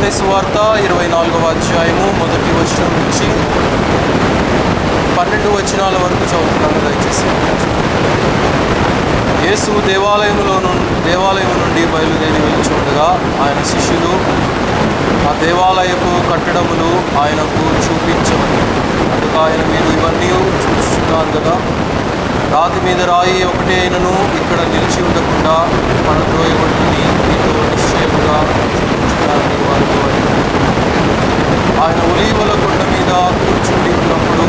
మత్తయి సువార్త 24వ అధ్యాయము 1వ వచనం నుంచి 12 వచనాల వరకు చదువుతున్నాను. దయచేసి యేసు దేవాలయం నుండి బయలుదేరి వెళ్ళుచుండగా ఆయన శిష్యులు ఆ దేవాలయపు కట్టడములు ఆయనకు చూపించమని అందుకు ఆయన, మీరు ఇవన్నీ చూస్తున్నారు కదా, రాతి మీద రాయి ఒకటి అయినను ఇక్కడ నిలిచి ఉండకుండా పడద్రోయబడుతుంది మీతో నిశ్చయముగా చూపించడానికి వారితో ఆయన ఒలీవల కొండ మీద కూర్చుండి ఉన్నప్పుడు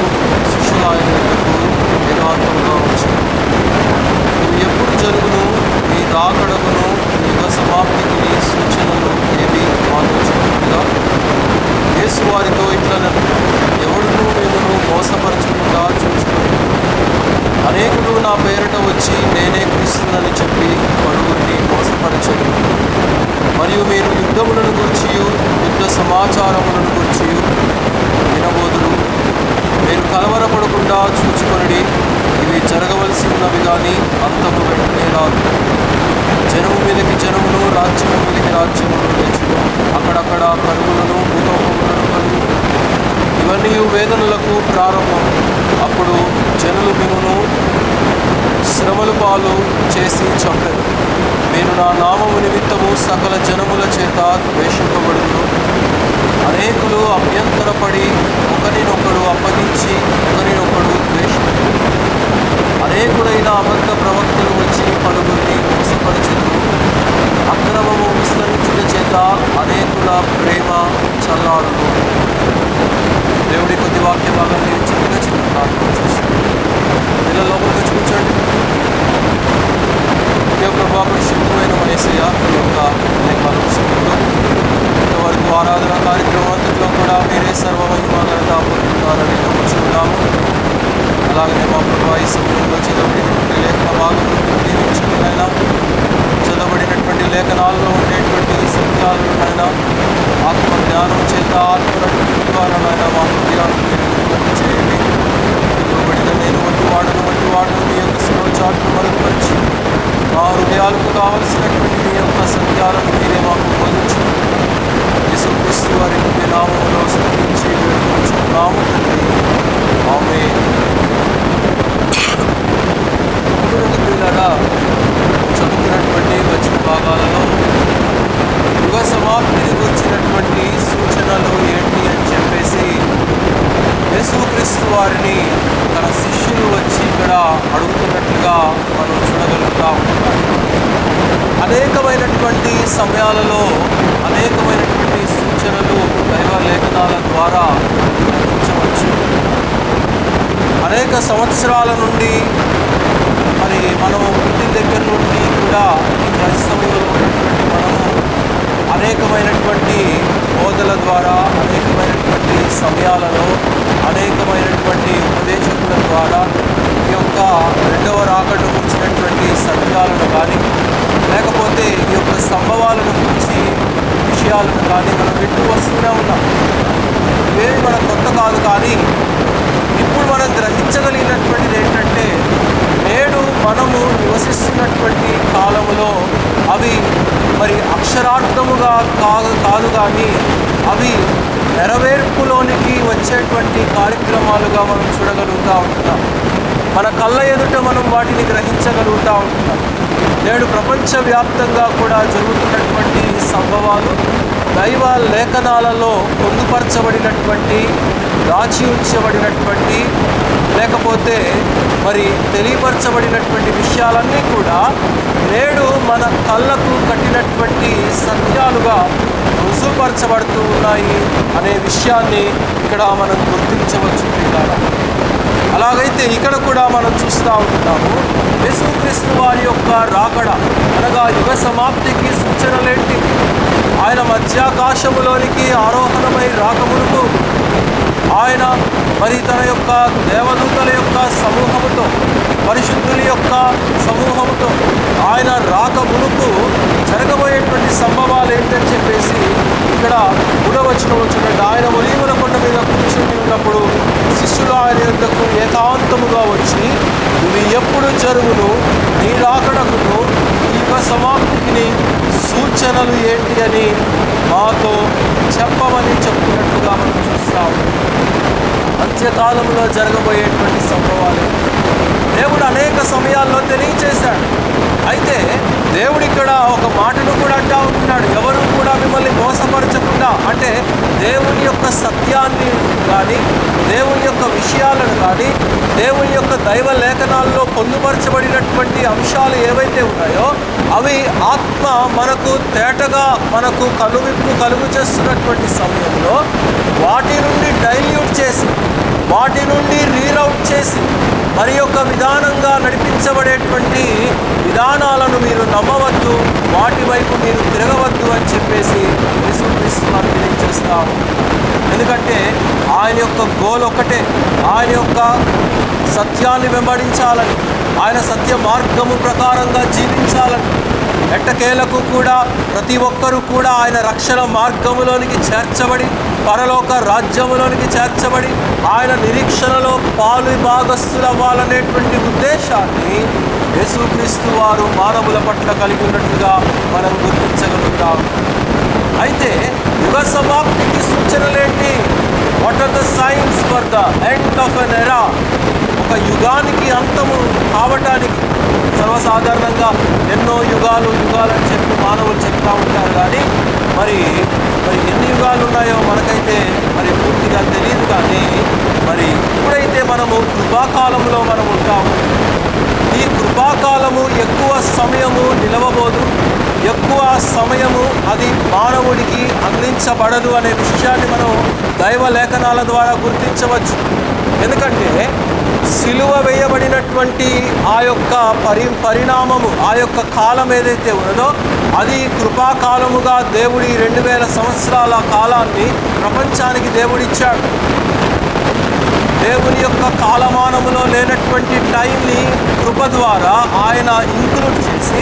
శిష్యులు ఆయన దగ్గరకు ఏకాంతముగా వచ్చారు. నువ్వు ఎప్పుడు జరుగును, నీ రాకడమును, యుగ సమాప్తికి సూచనలు ఏవి మాతో చెప్పగా యేసు వారితో ఇట్లనను, ఎవడును మిమ్మును మోసపరచకుండా చూచుకోండి. అనేకులు నా పేరిట వచ్చి నేనే క్రీస్తునని చెప్పి పలువురిని మోసపరచరు. మరియు మీరు యుద్ధములను గూర్చియు యుద్ధ సమాచారములను గూర్చియు వినబోదురు. మీరు కలవరపడకుండా చూచుకొనుడి. ఇవి జరగవలసి ఉన్నవి కానీ అంతము వెంటనే రాదు. జనము మీదకి జనమును, రాజ్యము మీదకి రాజ్యమును లేచును. అక్కడక్కడ కరువులను, భూకంపములను కలుగు. ఇవన్నీ వేదనలకు ప్రారంభం. అప్పుడు జనులు మిమ్మును శ్రమల పాలు చేసి చంపెరు. మీరు నా నామము నిమిత్తము సకల జనముల చేత ద్వేషింపబడును. అనేకులు అభ్యంతరపడి ఒకరినొకడు అప్పగించి ఒకరినొకడు ద్వేషించు. అనేకులైన అబద్ధ ప్రవక్తలు వచ్చి పలువురిని మోసపరచెదరు. అక్రమము విస్తరించుట చేత అనేకుల ప్రేమ చల్లారును. దేవుడి కొద్ది వాక్య భాగాన్ని చిన్నగా చిన్న ప్రార్థన చేస్తుంది. ఇలా లోపలికి చూపించండి. ప్రభా పరిశుద్ధమైన యేసయ్య, ఈ యొక్క లేఖాంశంలో ఇంతవరకు ఆరాధన కార్యక్రమం అంతట్లో కూడా మీరే సర్వమహిమగా పొందుతున్నారని నమ్ముచున్నాము. అలాగనే మా ప్రభా ఈ సమయంలో చదవబడినటువంటి లేఖన భాగంలో దీవించుకునైనా చదవబడినటువంటి లేఖనాల్లో ఉండేటువంటి సత్యాలనైనా ఆత్మ జ్ఞానం చేత ఆత్మరక్షణ ద్వారానైనా మా హృదయాలను చేయండి. ఇవ్వబడిన నేను వంటివాడును మీ యొక్క శిరోచాటును మరుగుపరిచి మా హృదయాలకు కావలసినటువంటి మీ యొక్క సత్యాలను మీరే మాకు బోధించు. యేసుక్రీస్తు వారి నామములో స్తుతించి వేడుకొంచున్నాము తండ్రి. ఆమేన్. ప్రియులారా, చదువుతున్నటువంటి వచన భాగాలలో యుగ సమాప్తిని గురించినటువంటి సూచనలు ఏంటి అని చెప్పేసి యేసుక్రీస్తు వారిని తన శిష్యులు వచ్చి ఇక్కడ అడుగుతున్నట్లుగా మనం చూడగలుగుతూ ఉంటాం. అనేకమైనటువంటి సమయాలలో అనేకమైనటువంటి సూచనలు దైవ లేఖనాల ద్వారా గ్రహించవచ్చు. అనేక సంవత్సరాల నుండి మరి మనము పుట్టిన దగ్గర నుండి కూడా క్రైస్తవులు ఉన్నటువంటి మనము అనేకమైనటువంటి బోధల ద్వారా అనేకమైనటువంటి సమయాలలో అనేకమైనటువంటి ఉపదేశకుల ద్వారా ఈ యొక్క రెండవ రాకడ గురించినటువంటి సత్యాలను కానీ లేకపోతే ఈ యొక్క సంభవాలను గురించి విషయాలను కానీ మనం వింటూ వస్తూనే ఉన్నాం. ఇవేమి మన కొత్త కాదు. కానీ ఇప్పుడు మనం గ్రహించగలిగినటువంటిది ఏంటంటే, నేడు మనము నివసిస్తున్నటువంటి కాలములో అవి మరి అక్షరార్థముగా కాదు కానీ అవి నెరవేర్పులోనికి వచ్చేటువంటి కార్యక్రమాలుగా మనం చూడగలుగుతూ ఉంటున్నాం. మన కళ్ళ ఎదుట మనం వాటిని గ్రహించగలుగుతూ ఉంటున్నాం. నేడు ప్రపంచవ్యాప్తంగా కూడా జరుగుతున్నటువంటి సంభవాలు దైవ లేఖనాలలో పొందుపరచబడినటువంటి, దాచి ఉంచబడినటువంటి, లేకపోతే మరి తెలియపరచబడినటువంటి విషయాలన్నీ కూడా నేడు మన కళ్ళకు కట్టినటువంటి సత్యాలుగా రుజువుపరచబడుతూ ఉన్నాయి అనే విషయాన్ని ఇక్కడ మనం గుర్తించవచ్చు. అలాగైతే ఇక్కడ కూడా మనం చూస్తూ ఉంటున్నాము, యేసుక్రీస్తు వారి యొక్క రాకడ అనగా యుగ సమాప్తికి సూచనలేంటి? ఆయన మధ్యాకాశములోనికి ఆరోహణమై రాకమునుకు ఆయన మరి తన యొక్క దేవదూతల యొక్క సమూహముతో, పరిశుద్ధుల యొక్క సమూహముతో ఆయన రాకమునుకు జరగబోయేటువంటి సంభవాలు ఏంటని చెప్పేసి ఇక్కడ 3వ వచనంలో చూడండి. ఆయన ఒలీవల కొండ మీద కూర్చొని ఉన్నప్పుడు శిష్యులు ఆయన యొద్దకు ఏకాంతముగా వచ్చి, ఇవి ఎప్పుడు జరుగును, నీ రాకడకును యుగ సమాప్తికి సూచనలు ఏంటి అని మాతో చెప్పమని చెప్తున్నట్టుగా మనం చూస్తాము. అంత్యకాలంలో జరగబోయేటువంటి సంభవాలు దేవుడు అనేక సమయాల్లో తెలియచేశాడు. అయితే దేవుడు ఇక్కడ ఒక మాటను కూడా అంటా ఉంటున్నాడు, ఎవరు కూడా మిమ్మల్ని మోసపరచకుండా, అంటే దేవుని యొక్క సత్యాన్ని కానీ దేవుని యొక్క విషయాలను కానీ దేవుని యొక్క దైవ లేఖనాల్లో పొందుపరచబడినటువంటి అంశాలు ఏవైతే ఉన్నాయో అవి ఆత్మ మనకు తేటగా మనకు కనువిప్పు కలుగు చేస్తున్నటువంటి సమయంలో వాటి నుండి డైల్యూట్ చేసి వాటి నుండి రీరౌట్ చేసి మరి యొక్క విధానంగా నడిపించబడేటువంటి విధానాలను మీరు నమ్మవద్దు, వాటి వైపు మీరు తిరగవద్దు అని చెప్పేసి యేసుక్రీస్తు వారు తెలియజేస్తాము. ఎందుకంటే ఆయన యొక్క గోల్ ఒక్కటే, ఆయన యొక్క సత్యాన్ని వెంబడించాలని, ఆయన సత్య మార్గము ప్రకారంగా జీవించాలని, ఎట్టకేలకు కూడా ప్రతి ఒక్కరూ కూడా ఆయన రక్షణ మార్గములోనికి చేర్చబడి పరలోక రాజ్యములోనికి చేర్చబడి ఆయన నిరీక్షణలో పాలు భాగస్థులవ్వాలనేటువంటి ఉద్దేశాన్ని యేసుక్రీస్తు వారు మానవుల పట్ల కలిగి ఉన్నట్టుగా మనం గుర్తించగలుగుతాం. అయితే యుగ సమాప్తికి సూచనలేంటి? What are the signs for the end of an era? ఒక యుగానికి అంతము కావటానికి సర్వసాధారణంగా ఎన్నో యుగాలు అని చెప్పి మానవులు చెప్తూ ఉంటారు. కానీ మరి ఎన్ని యుగాలు ఉన్నాయో మనకైతే మరి పూర్తిగా తెలియదు. కానీ మరి ఇప్పుడైతే మనము కృపాకాలంలో మనం ఉంటాము. ఈ కృపాకాలము ఎక్కువ సమయము నిలవబోదు, ఎక్కువ సమయము అది మానవుడికి అందించబడదు అనే విషయాన్ని మనం దైవ లేఖనాల ద్వారా గుర్తించవచ్చు. ఎందుకంటే సిలువ వేయబడినటువంటి ఆ యొక్క పరిణామము, ఆ యొక్క కాలం ఏదైతే ఉన్నదో అది కృపాకాలముగా దేవుడి 2000 సంవత్సరాల కాలాన్ని ప్రపంచానికి దేవుడిచ్చాడు. దేవుని యొక్క కాలమానములో లేనటువంటి టైంని కృప ద్వారా ఆయన ఇంక్లూడ్ చేసి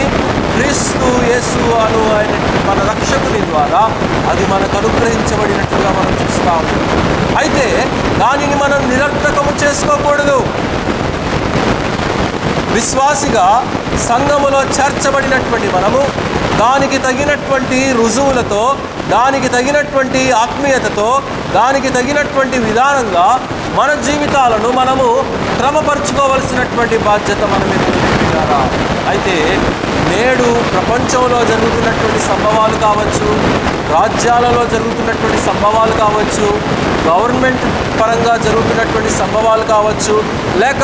క్రీస్తు యేసు అను ఆయన మన రక్షకుని ద్వారా అది మనకు అనుగ్రహించబడినట్టుగా మనం చూస్తాము. అయితే దానిని మనం నిరర్థకము చేసుకోకూడదు. విశ్వాసిగా సంఘములో చేర్చబడినటువంటి మనము దానికి తగినటువంటి రుజువులతో, దానికి తగినటువంటి ఆత్మీయతతో, దానికి తగినటువంటి విధానంగా మన జీవితాలను మనము క్రమపరుచుకోవలసినటువంటి బాధ్యత మన మీద ఉంది. అయితే నేడు ప్రపంచంలో జరుగుతున్నటువంటి సంభవాలు కావచ్చు, రాజ్యాలలో జరుగుతున్నటువంటి సంభవాలు కావచ్చు, గవర్నమెంట్ పరంగా జరుగుతున్నటువంటి సంభవాలు కావచ్చు, లేక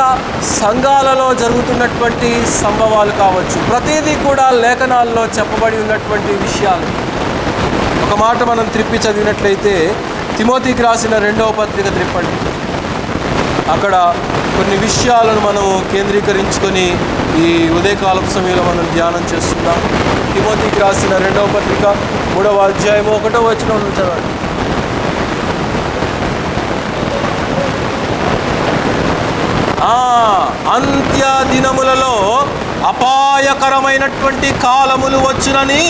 సంఘాలలో జరుగుతున్నటువంటి సంభవాలు కావచ్చు, ప్రతిదీ కూడా లేఖనాల్లో చెప్పబడి ఉన్నటువంటి విషయాలు. ఒక మాట మనం త్రిప్పి చదివినట్లయితే తిమోతికి రాసిన 2వ పత్రిక త్రిప్పండి. అక్కడ కొన్ని విషయాలను మనం కేంద్రీకరించుకొని ఈ ఉదయకాలపు సమయంలో మనం ధ్యానం చేస్తున్నాం. తిమోతికి రాసిన 2వ పత్రిక 3వ అధ్యాయం 1వ వచనం చదవండి. అంత్య దినములలో అపాయకరమైనటువంటి కాలములు వచ్చునని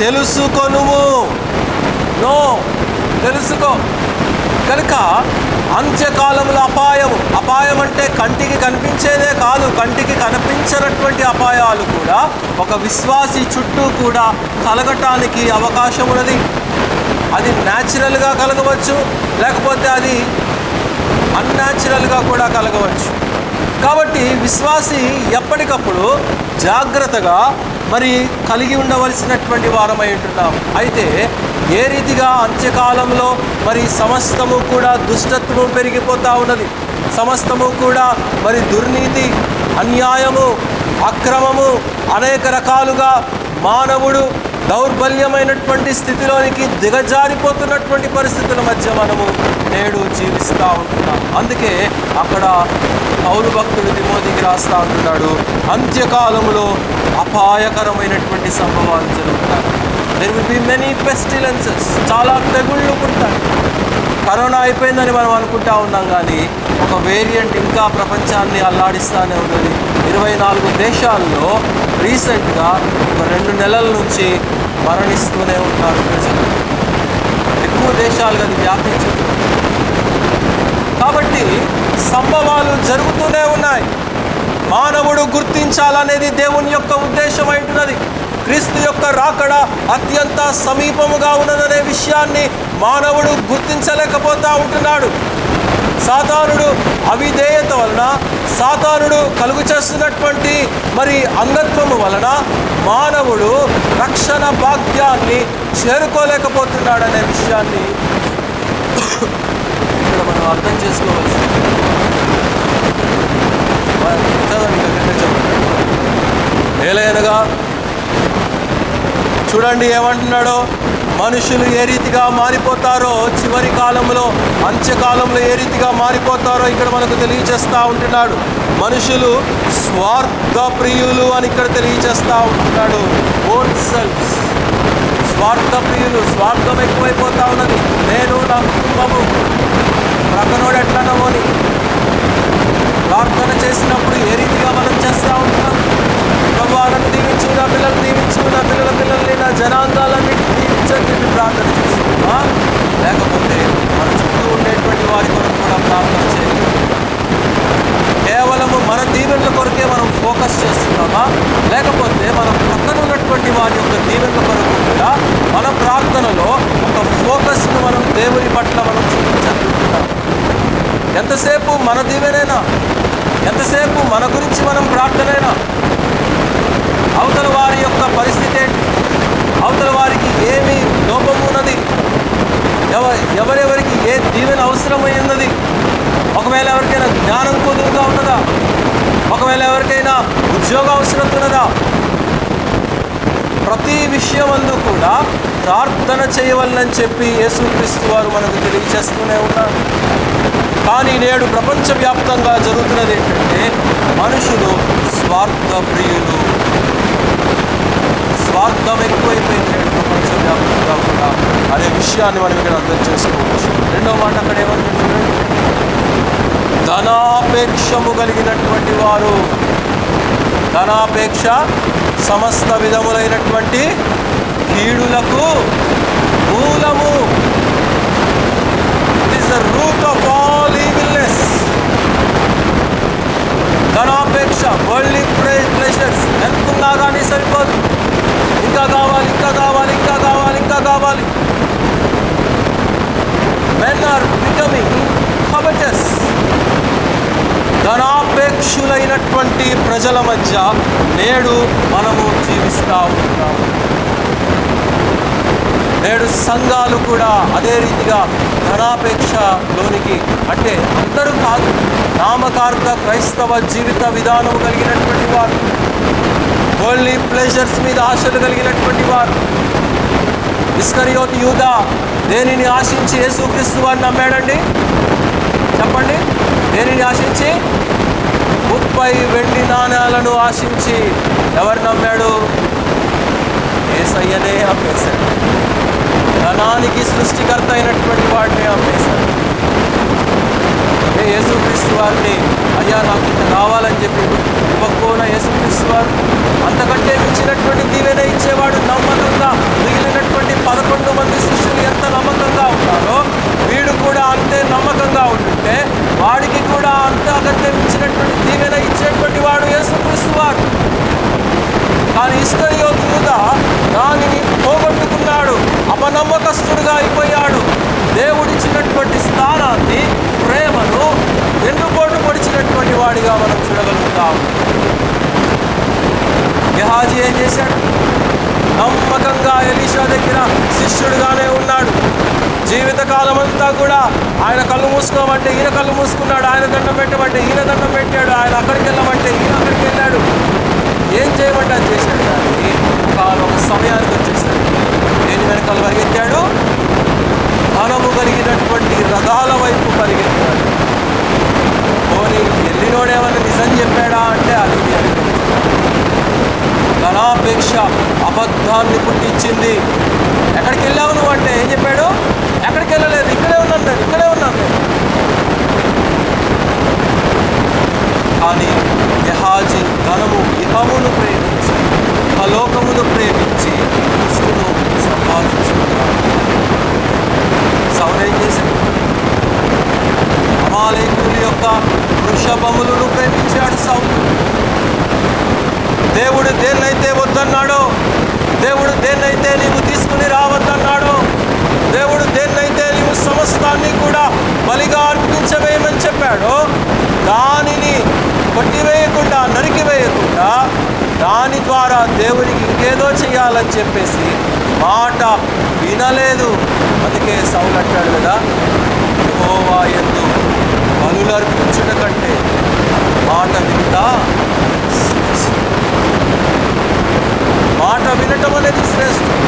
తెలుసుకొనుము. తెలుసుకో. కనుక అంత్యకాలంలో అపాయం అంటే కంటికి కనిపించేదే కాదు, కంటికి కనిపించినటువంటి అపాయాలు కూడా ఒక విశ్వాసి చుట్టూ కూడా కలగటానికి అవకాశం ఉన్నది. అది న్యాచురల్గా కలగవచ్చు, లేకపోతే అది అన్యాచురల్గా కూడా కలగవచ్చు. కాబట్టి విశ్వాసి ఎప్పటికప్పుడు జాగ్రత్తగా మరి కలిగి ఉండవలసినటువంటి వారమై ఉంటున్నాం. అయితే ఏ రీతిగా అంత్యకాలంలో మరి సమస్తము కూడా దుష్టత్వము పెరిగిపోతూ ఉన్నది, సమస్తము కూడా మరి దుర్నీతి, అన్యాయము, అక్రమము, అనేక రకాలుగా మానవుడు దౌర్బల్యమైనటువంటి స్థితిలోనికి దిగజారిపోతున్నటువంటి పరిస్థితుల మధ్య మనము నేడు జీవిస్తూ ఉంటున్నాం. అందుకే అక్కడ పౌలు భక్తుడు తిమోతికి రాస్తూ ఉంటున్నాడు, అంత్యకాలంలో అపాయకరమైనటువంటి సంభవాలు జరుగుతాయి. There will be many pestilences. చాలా తెగుళ్ళు పుడతాయి. కరోనా అయిపోయిందని మనం అనుకుంటా ఉన్నాం, కానీ ఒక వేరియంట్ ఇంకా ప్రపంచాన్ని అల్లాడిస్తూనే ఉన్నది. 24 దేశాల్లో రీసెంట్గా ఒక 2 నెలల నుంచి మరణిస్తూనే ఉన్నారు ప్రజలు. ఎక్కువ దేశాలుగా అది వ్యాపించింది. కాబట్టి సంభవాలు జరుగుతూనే ఉన్నాయి. మానవుడు గుర్తించాలనేది దేవుని యొక్క ఉద్దేశం అంటున్నది. క్రీస్తు యొక్క రాకడ అత్యంత సమీపముగా ఉన్నదనే విషయాన్ని మానవుడు గుర్తించలేకపోతా ఉంటున్నాడు. సాతానుడు అవిధేయత వలన, సాతానుడు కలుగు చేస్తున్నటువంటి అంగత్వము వలన మానవుడు రక్షణ భాగ్యాన్ని చేరుకోలేకపోతున్నాడనే విషయాన్ని ఇక్కడ మనం అర్థం చేసుకోవాల్సింది. ఏలైనగా చూడండి ఏమంటున్నాడో, మనుషులు ఏ రీతిగా మారిపోతారో చివరి కాలంలో, అంత్యకాలంలో ఏ రీతిగా మారిపోతారో ఇక్కడ మనకు తెలియచేస్తూ ఉంటున్నాడు. మనుషులు స్వార్థ ప్రియులు అని ఇక్కడ తెలియచేస్తూ ఉంటున్నాడు. ఓన్ సెల్ఫ్స్, స్వార్థ ప్రియులు, స్వార్థం ఎక్కువైపోతా ఉన్నది. నేను, నా కుటుంబము, ప్రక్కనోడు ఎట్లనో అని ప్రార్థన చేసినప్పుడు ఏ రీతిగా మనం చేస్తూ ఉంటున్నాం? ప్రభువా నన్ను దీవించు, నా పిల్లలు దీవించు, నా పిల్లల్ని, నా జనాంగాలన్నింటినీ దీవించని ప్రార్థన చేస్తున్నామా? లేకపోతే మన చుట్టూ ఉండేటువంటి వారి కొరకు కూడా ప్రార్థన చేయాలి. కేవలము మన దీవెనల కొరకే మనం ఫోకస్ చేస్తున్నామా? లేకపోతే మనం పక్కన ఉన్నటువంటి వారి యొక్క దీవెనల కొరకు కూడా మన ప్రార్థనలో ఒక ఫోకస్ను మనం దేవుని పట్ల మనం చూపించగలుగుతున్నాం. ఎంతసేపు మన దీవెనైనా, ఎంతసేపు మన గురించి మనం ప్రార్థనైనా, అవతల వారి యొక్క పరిస్థితి ఏంటి, అవతల వారికి ఏమి లోపము ఉన్నది, ఎవరెవరికి ఏ దీవెన అవసరమైనది, ఒకవేళ ఎవరికైనా జ్ఞానం కొదువుగా ఉన్నదా, ఒకవేళ ఎవరికైనా ఉద్యోగ అవసరం ఉన్నదా, ప్రతి విషయమందు కూడా ప్రార్థన చేయవలనని చెప్పి యేసుక్రీస్తు వారు మనకు తెలియజేస్తూనే ఉన్నారు. కానీ నేడు ప్రపంచవ్యాప్తంగా జరుగుతున్నది ఏంటంటే మనుషులు స్వార్థ ప్రియులు, స్వార్థం ఎక్కువైపోయింది నేడు ప్రపంచవ్యాప్తంగా కూడా అనే విషయాన్ని మనం ఇక్కడ అర్థం చేసుకోవచ్చు. రెండో మాట అక్కడ ఏమంటుంది? ధనాపేక్షము కలిగినటువంటి వారు. ధనాపేక్ష సమస్త విధములైనటువంటి కీడులకు మూలము. It is the root of all evilness. ధనాపేక్ష, వరల్డ్లీ ప్లెజర్స్ ఎంతున్నా కానీ సరిపోదు. ఇంకా కావాలి, ఇంకా కావాలి, ఇంకా కావాలి, ఇంకా కావాలి. Men are becoming covetous. ధనాపేక్షులైనటువంటి ప్రజల మధ్య నేడు మనము జీవిస్తూ ఉంటాము. నేడు సంఘాలు కూడా అదే రీతిగా ధనాపేక్షలోనికి, అంటే అందరూ కాదు, నామకార్థ క్రైస్తవ జీవిత విధానం కలిగినటువంటి వారు, వరల్డ్లీ ప్లెజర్స్ మీద ఆశలు కలిగినటువంటి వారు. ఇస్కరియోతు యూదా దేనిని ఆశించి యేసుక్రీస్తు వారిని నమ్మాడండి? చెప్పండి. దేనిని ఆశించి? 30 వెండి నాణ్యాలను ఆశించి. ఎవరు నమ్మాడు? యేసయ్యనే అమ్మేశాడు. ధనానికి సృష్టికర్త అయినటువంటి వాడిని అమ్మేశాడు. యేసుక్రీస్తు వారిని, అయ్యా నాకు ఇంత కావాలని చెప్పి ఇవ్వకపోయిన యేసుక్రీస్తు వారు అంతకంటే మించినటువంటి దీవెన ఇచ్చేవాడు. నమ్మకంగా మిగిలినటువంటి 11 మంది శిష్యులు ఎంత నమ్మకంగా ఉన్నారో వీడు కూడా అంతే నమ్మకంగా ఉంటుంటే వాడికి కూడా అంతకంటే మించినటువంటి దీవెన ఇచ్చేటువంటి వాడు యేసుక్రీస్తు వారు. కానీ ఇస్కరియోతు యూదా దానిని పోగొట్టుకున్నాడు, అపనమ్మకస్తుడుగా అయిపోయాడు. దేవుడిచ్చినటువంటి స్థానాన్ని, ప్రేమను వెన్నుపోటు పొడిచినటువంటి వాడిగా మనం చూడగలుగుతాం. గెహాజీ ఏం చేశాడు? నమ్మకంగా ఎలీషా దగ్గర శిష్యుడుగానే ఉన్నాడు. జీవితకాలం అంతా కూడా ఆయన కళ్ళు మూసుకోమంటే ఈయన కళ్ళు మూసుకున్నాడు, ఆయన దండం పెట్టమంటే ఈయన దండం పెట్టాడు, ఆయన అక్కడికి వెళ్ళమంటే ఈయన అక్కడికి వెళ్ళాడు. ఏం చేయమంటే అది చేశాడు. కానీ ఒక సమయానికి వచ్చేసాడు. దేని వెనకాల పరిగెత్తాడు? ధనము కలిగినటువంటి రథాల వైపు పరిగెత్తాడు. పోనీ వెళ్ళినోడేమన్నా నిజం చెప్పాడా అంటే అది ధనాపేక్ష అబద్ధాన్ని పుట్టించింది. ఎక్కడికి వెళ్ళావు నువ్వు అంటే ఏం చెప్పాడు? ఎక్కడికి వెళ్ళలేదు, ఇక్కడే ఉన్నాను నేను, ఇక్కడే ఉన్నాను నేను. కానీ గెహాజీ ధనము, ఇహమును ప్రేమించి, పలోకమును ప్రేమించి కృష్ణును సంపాదించుకున్నాడు. సౌలు ఏం చేశాడు? అమాలేకుల యొక్క వృషభములను ప్రేమించాడు సౌలు. దేవుడు దేన్నైతే వద్దన్నాడో దేవుడు దేన్నైతే నీవు తీసుకుని రావద్దన్నాడో, దేవుడు దేన్నైతే నీవు సమస్తాన్ని కూడా బలిగా అర్పించవేయమని చెప్పాడో, దానిని కొట్టివేయకుండా, నరికివేయకుండా దాని ద్వారా దేవునికి ఇంకేదో చేయాలని చెప్పేసి మాట వినలేదు. అందుకే సౌలు అంటాడు కదా, యెహోవా యందు బలులు అర్పించుట కంటే మాట వింటా మాట వినటం అనేది శ్రేష్టం.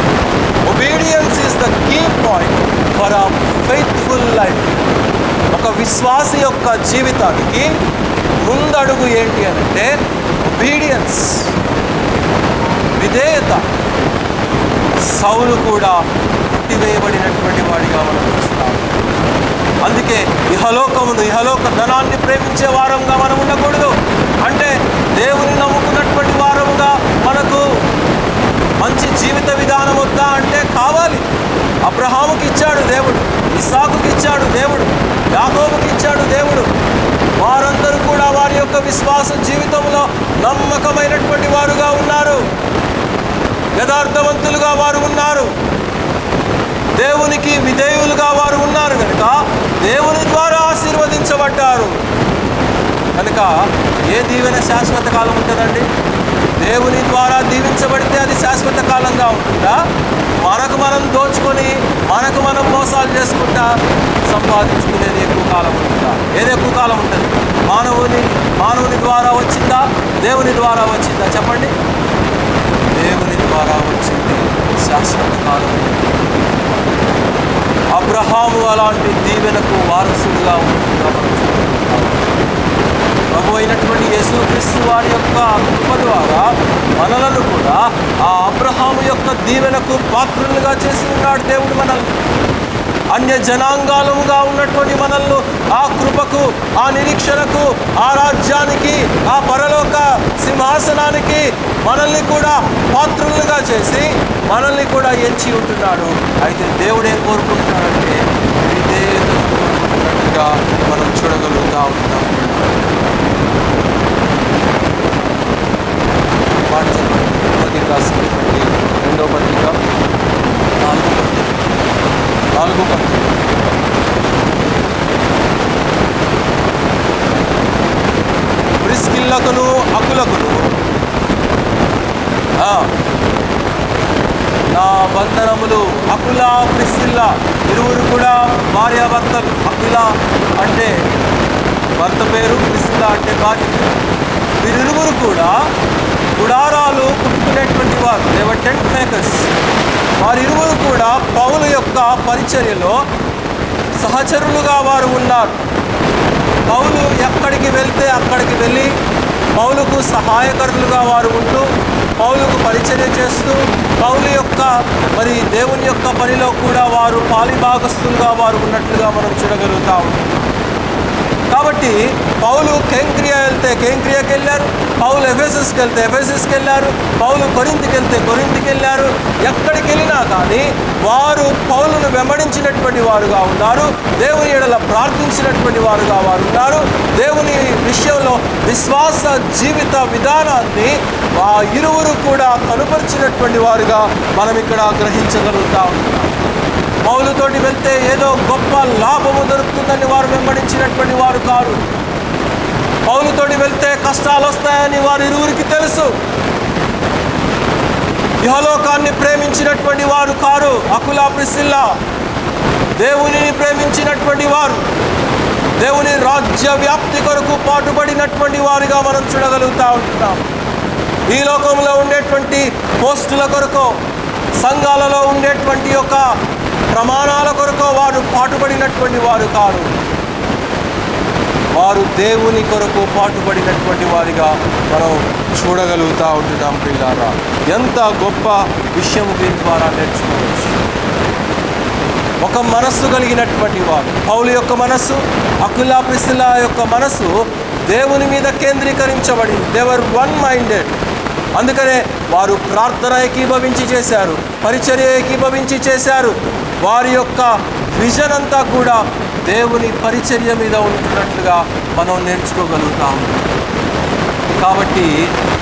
Obedience is the key point for a faithful life. ఒక విశ్వాసి యొక్క జీవితానికి ముందడుగు ఏంటి అంటే ఒబీడియన్స్, విధేయత. సౌలు కూడా కొట్టివేయబడినటువంటి వాడిగా మనం చూస్తాం. అందుకే ఇహలోక ధనాన్ని ప్రేమించే వారంగా మనం ఉండకూడదు. అంటే దేవుని నమ్ముకున్నటువంటి వారముగా మనకు మంచి జీవిత విధానం వద్దా అంటే కావాలి. అబ్రహాముకి ఇచ్చాడు దేవుడు, ఇస్సాకుకి ఇచ్చాడు దేవుడు, యాకోబుకి ఇచ్చాడు దేవుడు. వారందరూ కూడా వారి యొక్క విశ్వాస జీవితంలో నమ్మకమైనటువంటి వారుగా ఉన్నారు, యథార్థవంతులుగా వారు ఉన్నారు, దేవునికి విధేయులుగా వారు ఉన్నారు కనుక దేవుని ద్వారా ఆశీర్వదించబడ్డారు. కనుక ఏ దీవెన శాశ్వత కాలం ఉంటుందండి? దేవుని ద్వారా దీవించబడితే అది శాశ్వత కాలంగా ఉంటుందా? మనకు మనం దోచుకొని మనకు మనం మోసాలు చేసుకుంటా సంపాదించుకునేది ఎక్కువ కాలం ఉంటుందా? ఏది ఎక్కువ కాలం ఉంటుంది? మానవుని ద్వారా వచ్చిందా, దేవుని ద్వారా వచ్చిందా? చెప్పండి. దేవుని ద్వారా వచ్చింది శాశ్వత కాలం. అబ్రహాము అలాంటి దీవెనకు వారసుడుగా ఉంటుందా? ప్రభు అయినటువంటి యేసుక్రీస్తు వారి యొక్క కృప ద్వారా మనలను కూడా ఆ అబ్రహాము యొక్క దీవెనకు పాత్రులుగా చేసి ఉన్నాడు దేవుడు. మనల్ని అన్య జనాంగాలముగా ఉన్నటువంటి మనల్ని ఆ కృపకు, ఆ నిరీక్షణకు, ఆ రాజ్యానికి, ఆ పరలోక సింహాసనానికి మనల్ని కూడా పాత్రులుగా చేసి మనల్ని కూడా ఎంచి ఉంటున్నాడు. అయితే దేవుడు ఏం కోరుకుంటున్నాడంటే విధేయతను కోరుకుంటున్నట్టుగా మనం చూడగలుగుతూ ఉంటాం. పత్రిక రాసినటువంటి 2వ పత్రిక 4వ పత్రిక ప్రిస్కిల్లకును అకులకును నా వందనములు. అకుల, ప్రిస్కిల్ల ఇరువురు కూడా భార్యాభర్తలు. అకుల అంటే భర్త పేరు, ప్రిస్కిల్ల అంటే భార్య. వీరిరువురు కూడా గుడారాలు కుట్టుకునేటువంటి వారు, దేవర్ టెంట్ మేకర్స్. వారిరువురు కూడా పౌలు యొక్క పరిచర్యలో సహచరులుగా వారు ఉన్నారు. పౌలు ఎక్కడికి వెళ్తే అక్కడికి వెళ్ళి పౌలుకు సహాయకరులుగా వారు ఉంటూ, పౌలుకు పరిచర్య చేస్తూ, పౌలు యొక్క దేవుని యొక్క పనిలో కూడా వారు పాలిభాగస్తులుగా వారు ఉన్నట్లుగా మనం చూడగలుగుతా ఉంటాం. కాబట్టి పౌలు కేంక్రియా వెళ్తే కేంక్రియాకి వెళ్ళారు, పౌలు ఎఫెసస్కి వెళ్తే ఎఫెసస్కి వెళ్ళారు, పౌలు కొరింథీకి వెళ్తే కొరింథీకి వెళ్ళారు. ఎక్కడికి వెళ్ళినా కానీ వారు పౌలును వెంబడించినటువంటి వారుగా ఉన్నారు, దేవుని ఎడల ప్రార్థించినటువంటి వారుగా వారు ఉన్నారు. దేవుని విషయంలో విశ్వాస జీవిత విధానాన్ని ఆ ఇరువురు కూడా కనుపరిచినటువంటి వారుగా మనం ఇక్కడ గ్రహించగలుగుతా ఉంటాం. పౌలుతోటి వెళ్తే ఏదో గొప్ప లాభము దొరుకుతుందని వారు వెంబడించినటువంటి వారు కారు. పౌలుతోటి వెళ్తే కష్టాలు వస్తాయని వారు ఇరువురికి తెలుసు. ఇహలోకాన్ని ప్రేమించినటువంటి వారు కారు అకుల, ప్రిస్కిల్ల. దేవునిని ప్రేమించినటువంటి వారు, దేవుని రాజ్య వ్యాప్తి కొరకు పాటుపడినటువంటి వారుగా మనం చూడగలుగుతూ ఉంటున్నాం. ఈ లోకంలో ఉండేటువంటి పోస్టుల కొరకు, సంఘాలలో ఉండేటువంటి యొక్క ప్రమాణాల కొరకు వారు పాటుపడినటువంటి వారు కాదు. వారు దేవుని కొరకు పాటుపడినటువంటి వారిగా మనం చూడగలుగుతూ ఉంటున్నాం. పిల్లారా, ఎంత గొప్ప విషయం దీని ద్వారా నేర్చుకోవచ్చు. ఒక మనస్సు కలిగినటువంటి వారు, పౌలు యొక్క మనస్సు, అకుల, ప్రిస్కిల్ల యొక్క మనస్సు దేవుని మీద కేంద్రీకరించబడింది. They were one minded. అందుకనే వారు ప్రార్థన ఏకీభవించి చేశారు, పరిచర్య ఏకీభవించి చేశారు. వారి యొక్క విజన్ అంతా కూడా దేవుని పరిచర్య మీద ఉంటున్నట్లుగా మనం నేర్చుకోగలుగుతాం. కాబట్టి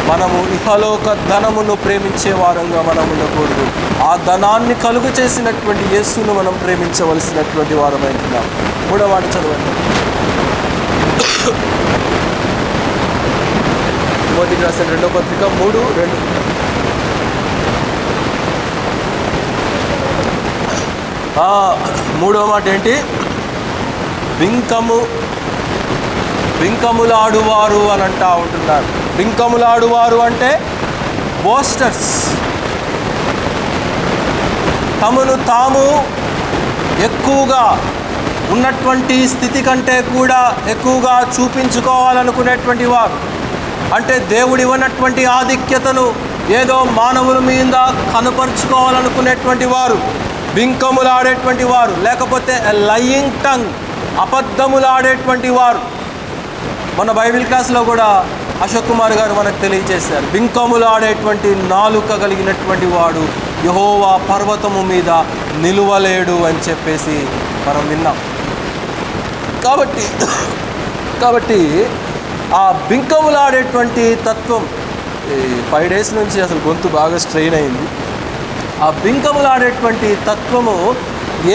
మనము ఇహలోక ధనమును ప్రేమించే వారంగా మనం ఉండకూడదు. ఆ ధనాన్ని కలుగు చేసినటువంటి యేసును మనం ప్రేమించవలసినటువంటి వారమైంటున్నాం. 3వ మాట చదవండి. తిమోతికి రాసిన 2వ పత్రిక 3:2. 3వ మాట ఏంటి? బింకములాడువారు అని అంటా ఉంటున్నారు. బింకములాడువారు అంటే బోస్టర్స్, తమను తాము ఎక్కువగా ఉన్నటువంటి స్థితి కంటే కూడా ఎక్కువగా చూపించుకోవాలనుకునేటువంటి వారు, అంటే దేవుడు ఇవ్వనటువంటి ఆధిక్యతను ఏదో మానవుల మీద కనపరుచుకోవాలనుకునేటువంటి వారు బింకములాడేటువంటి వారు, లేకపోతే లయింగ్ టంగ్, అబద్ధములాడేటువంటి వారు. మన బైబిల్ క్లాస్లో కూడా అశోక్ కుమార్ గారు మనకు తెలియజేశారు, బింకములాడేటువంటి నాలుక కలిగినటువంటి వాడు యెహోవా పర్వతము మీద నిలువలేడు అని చెప్పేసి మనం విన్నాం. కాబట్టి ఆ బింకములాడేటువంటి తత్వం 5 days నుంచి అసలు గొంతు బాగా స్ట్రెయిన్ అయింది. ఆ బింకములాడేటువంటి తత్వము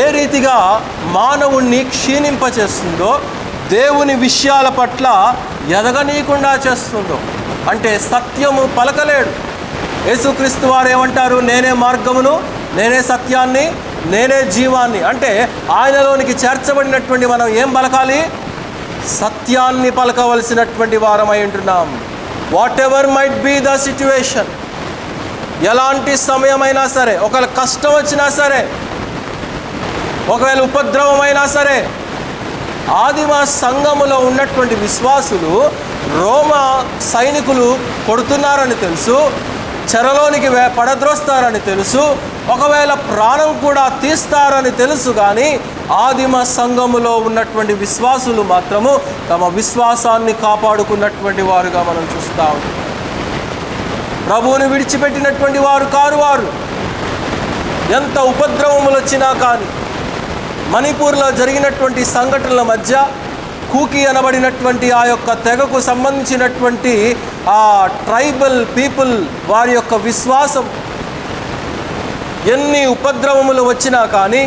ఏ రీతిగా మానవుణ్ణి క్షీణింపచేస్తుందో, దేవుని విషయాల పట్ల ఎదగనీయకుండా చేస్తుందో, అంటే సత్యము పలకలేడు. యేసుక్రీస్తు వారు ఏమంటారు? నేనే మార్గమును, నేనే సత్యాన్ని, నేనే జీవాన్ని. అంటే ఆయనలోనికి చేర్చబడినటువంటి మనం ఏం పలకాలి? సత్యాన్ని పలకవలసినటువంటి వారమై ఉంటున్నాం. Whatever might be the situation, ఎలాంటి సమయమైనా సరే, ఒకవేళ కష్టం వచ్చినా సరే, ఒకవేళ ఉపద్రవమైనా సరే. ఆదిమ సంఘములో ఉన్నటువంటి విశ్వాసులు రోమా సైనికులు కొడుతున్నారని తెలుసు, చెరలోనికి పడద్రోస్తారని తెలుసు, ఒకవేళ ప్రాణం కూడా తీస్తారని తెలుసు. కానీ ఆదిమ సంఘములో ఉన్నటువంటి విశ్వాసులు మాత్రము తమ విశ్వాసాన్ని కాపాడుకున్నటువంటి వారుగా మనం చూస్తూ ఉంటాం. ప్రభువుని విడిచిపెట్టినటువంటి వారు కారు వారు. ఎంత ఉపద్రవములు వచ్చినా కానీ, మణిపూర్లో జరిగినటువంటి సంఘటనల మధ్య కూకి అనబడినటువంటి ఆ యొక్క తెగకు సంబంధించినటువంటి ఆ ట్రైబల్ పీపుల్ వారి యొక్క విశ్వాసం, ఎన్ని ఉపద్రవములు వచ్చినా కానీ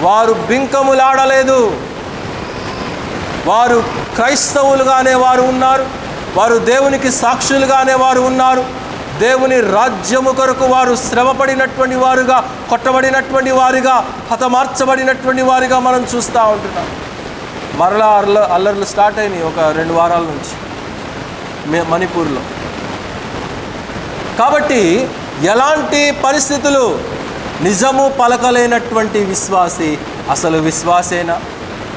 వారు బింకములాడలేదు. వారు క్రైస్తవులుగానే వారు ఉన్నారు, వారు దేవునికి సాక్షులుగానే వారు ఉన్నారు. దేవుని రాజ్యము కొరకు వారు శ్రమపడినటువంటి వారుగా, కొట్టబడినటువంటి వారుగా, హతమార్చబడినటువంటి వారుగా మనం చూస్తూ ఉంటున్నాం. మరలా అల్లర్లు స్టార్ట్ అయినాయి ఒక 2 వారాల నుంచి మణిపూర్లో. కాబట్టి ఎలాంటి పరిస్థితులు, నిజము పలకలేనటువంటి విశ్వాసి అసలు విశ్వాసేనా?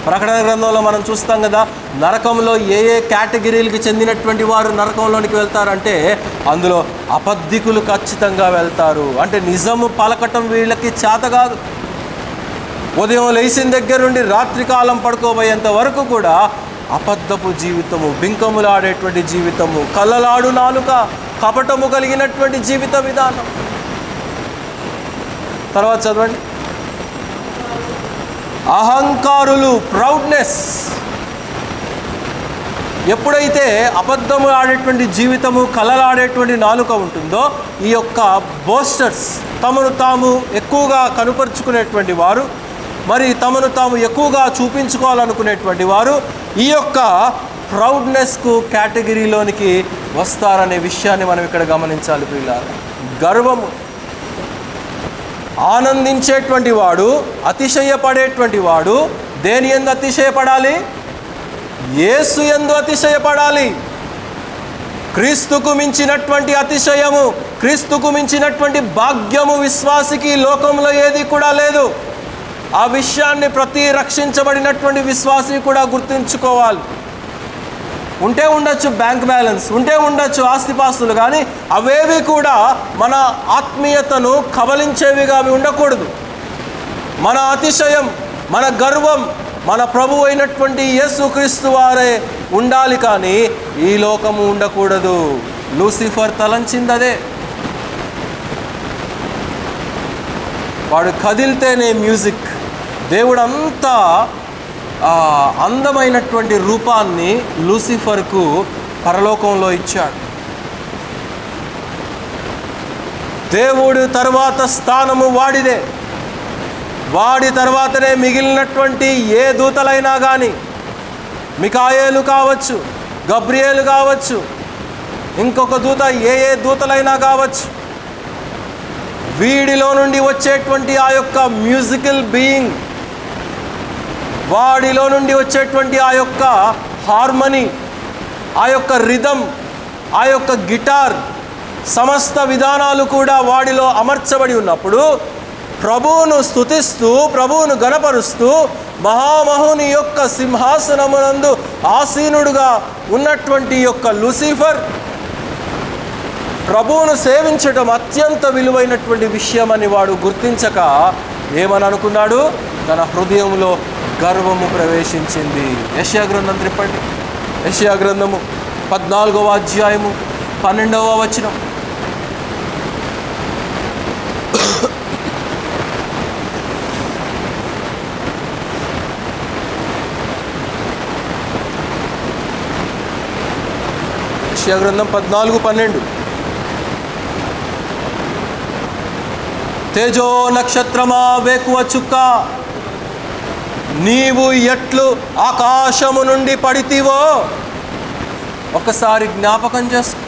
ప్రకటన గ్రంథంలో మనం చూస్తాం కదా, నరకంలో ఏ కేటగిరీలకు చెందినటువంటి వారు నరకంలోనికి వెళ్తారంటే అందులో అబద్ధికులు ఖచ్చితంగా వెళ్తారు. అంటే నిజము పలకటం వీళ్ళకి చేత కాదు. ఉదయం లేచిన దగ్గర నుండి రాత్రికాలం పడుకోబోయేంత వరకు కూడా అబద్ధపు జీవితము, బింకములాడేటువంటి జీవితము, కళ్ళలాడు నాలుక, కపటము కలిగినటువంటి జీవిత విధానం. తర్వాత చదవండి. అహంకారులు, ప్రౌడ్నెస్. ఎప్పుడైతే అబద్ధము ఆడేటువంటి జీవితము, కలలాడేటువంటి నాలుక ఉంటుందో, ఈ యొక్క బోస్టర్స్, తమను తాము ఎక్కువగా కనుపరుచుకునేటువంటి వారు, మరి తమను తాము ఎక్కువగా చూపించుకోవాలనుకునేటువంటి వారు ఈ యొక్క ప్రౌడ్నెస్కు కేటగిరీలోనికి వస్తారనే విషయాన్ని మనం ఇక్కడ గమనించాలి ప్రియులారా. గర్వము, ఆనందించేటువంటి వాడు, అతిశయపడేటువంటి వాడు దేని యందు అతిశయపడాలి? యేసు యందు అతిశయపడాలి. క్రీస్తుకు మించినటువంటి అతిశయము, క్రీస్తుకు మించినటువంటి భాగ్యము విశ్వాసికి లోకంలో ఏది కూడా లేదు. ఆ విషయాన్ని ప్రతి రక్షించబడినటువంటి విశ్వాసి కూడా గుర్తుంచుకోవాలి. ఉంటే ఉండొచ్చు బ్యాంక్ బ్యాలెన్స్, ఉంటే ఉండొచ్చు ఆస్తిపాస్తులు, కానీ అవేవి కూడా మన ఆత్మీయతను కబలించేవిగా అవి ఉండకూడదు. మన అతిశయం, మన గర్వం మన ప్రభు అయినటువంటి యేసుక్రీస్తు వారే ఉండాలి, కానీ ఈ లోకము ఉండకూడదు. లూసిఫర్ తలంచిందదే. వాడు కదిలితేనే మ్యూజిక్. దేవుడు అంతా అందమైనటువంటి రూపాన్ని లూసిఫర్కు పరలోకంలో ఇచ్చాడు. దేవుడు తరువాత స్థానము వాడిదే. వాడి తర్వాతనే మిగిలినటువంటి ఏ దూతలైనా కానీ, మికాయేలు కావచ్చు, గబ్రియేలు కావచ్చు, ఇంకొక దూత, ఏ దూతలైనా కావచ్చు, వీడిలో నుండి వచ్చేటువంటి ఆ యొక్క మ్యూజికల్ బీయింగ్, వాడిలో నుండి వచ్చేటువంటి ఆ యొక్క హార్మనీ, ఆ యొక్క రిథమ్, ఆ యొక్క గిటార్, సమస్త విధానాలు కూడా వాడిలో అమర్చబడి ఉన్నప్పుడు ప్రభువును స్తుతిస్తూ, ప్రభువును గణపరుస్తూ, మహామహుని యొక్క సింహాసనమునందు ఆసీనుడుగా ఉన్నటువంటి యొక్క లూసిఫర్ ప్రభువును సేవించడం అత్యంత విలువైనటువంటి విషయం అని వాడు గుర్తించక ఏమని అనుకున్నాడు? తన హృదయంలో గర్వము ప్రవేశించింది. యెషయా గ్రంథం త్రిప్పండి. యెషయా గ్రంథము 14వ అధ్యాయము 12వ వచనం. యెషయా గ్రంథం 14:12. తేజో నక్షత్రమా, వేకువ చుక్క, నీవు ఎట్లు ఆకాశము నుండి పడితివో. ఒకసారి జ్ఞాపకం చేసుకో.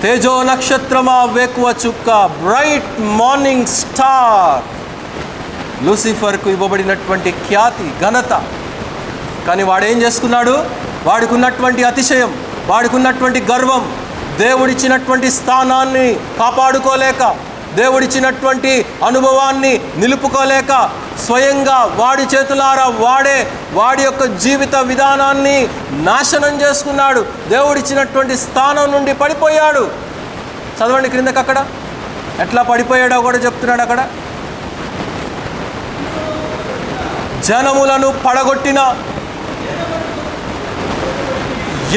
తేజో నక్షత్రమా, వేకువ చుక్క, బ్రైట్ మార్నింగ్ స్టార్, లూసిఫర్కు ఇవ్వబడినటువంటి ఖ్యాతి, ఘనత. కానీ వాడేం చేసుకున్నాడు? వాడికి ఉన్నటువంటి అతిశయం, వాడికి ఉన్నటువంటి గర్వం, దేవుడిచ్చినటువంటి స్థానాన్ని కాపాడుకోలేక, దేవుడిచ్చినటువంటి అనుభవాన్ని నిలుపుకోలేక, స్వయంగా వాడి చేతులారా వాడి యొక్క జీవిత విధానాన్ని నాశనం చేసుకున్నాడు. దేవుడిచ్చినటువంటి స్థానం నుండి పడిపోయాడు. చదవండి క్రిందకి. అక్కడ ఎట్లా పడిపోయాడో కూడా చెప్తున్నాడు. అక్కడ జనములను పడగొట్టిన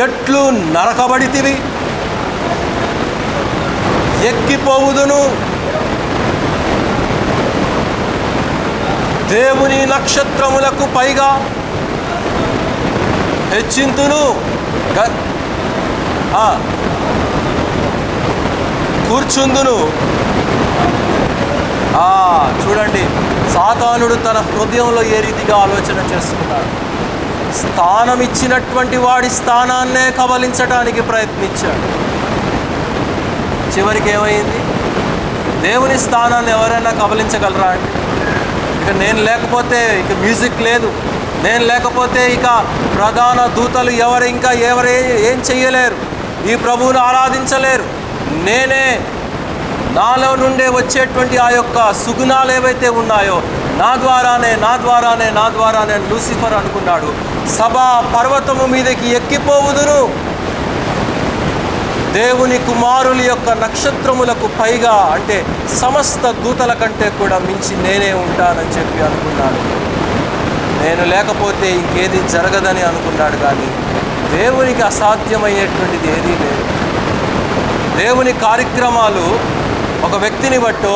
ఎట్లు నరకబడితివి, ఎక్కిపోవుదును, దేవుని నక్షత్రములకు పైగా హెచ్చింతును, కూర్చుందును. చూడండి, సాతానుడు తన హృదయంలో ఏ రీతిగా ఆలోచన చేసుకున్నాడు. స్థానం ఇచ్చినటువంటి వాడి స్థానాన్నే కబలించడానికి ప్రయత్నించాడు. చివరికి ఏమైంది? దేవుని స్థానాన్ని ఎవరైనా కబలించగలరా అంటే, ఇక నేను లేకపోతే ఇక మ్యూజిక్ లేదు, నేను లేకపోతే ఇక ప్రధాన దూతలు ఎవరు ఏం చెయ్యలేరు, ఈ ప్రభువును ఆరాధించలేరు, నేనే, నాలో నుండే వచ్చేటువంటి ఆ యొక్క సుగుణాలు ఏవైతే ఉన్నాయో నా ద్వారానే లూసిఫర్ అనుకున్నాడు. సభా పర్వతము మీదకి ఎక్కిపోవుదును, దేవుని కుమారుల యొక్క నక్షత్రములకు పైగా, అంటే సమస్త దూతల కంటే కూడా మించి నేనే ఉంటానని చెప్పి అనుకున్నాడు. నేను లేకపోతే ఇంకేది జరగదని అనుకున్నాడు. కానీ దేవునికి అసాధ్యమయ్యేటువంటిది ఏదీ లేదు. దేవుని కార్యక్రమాలు ఒక వ్యక్తిని బట్టో,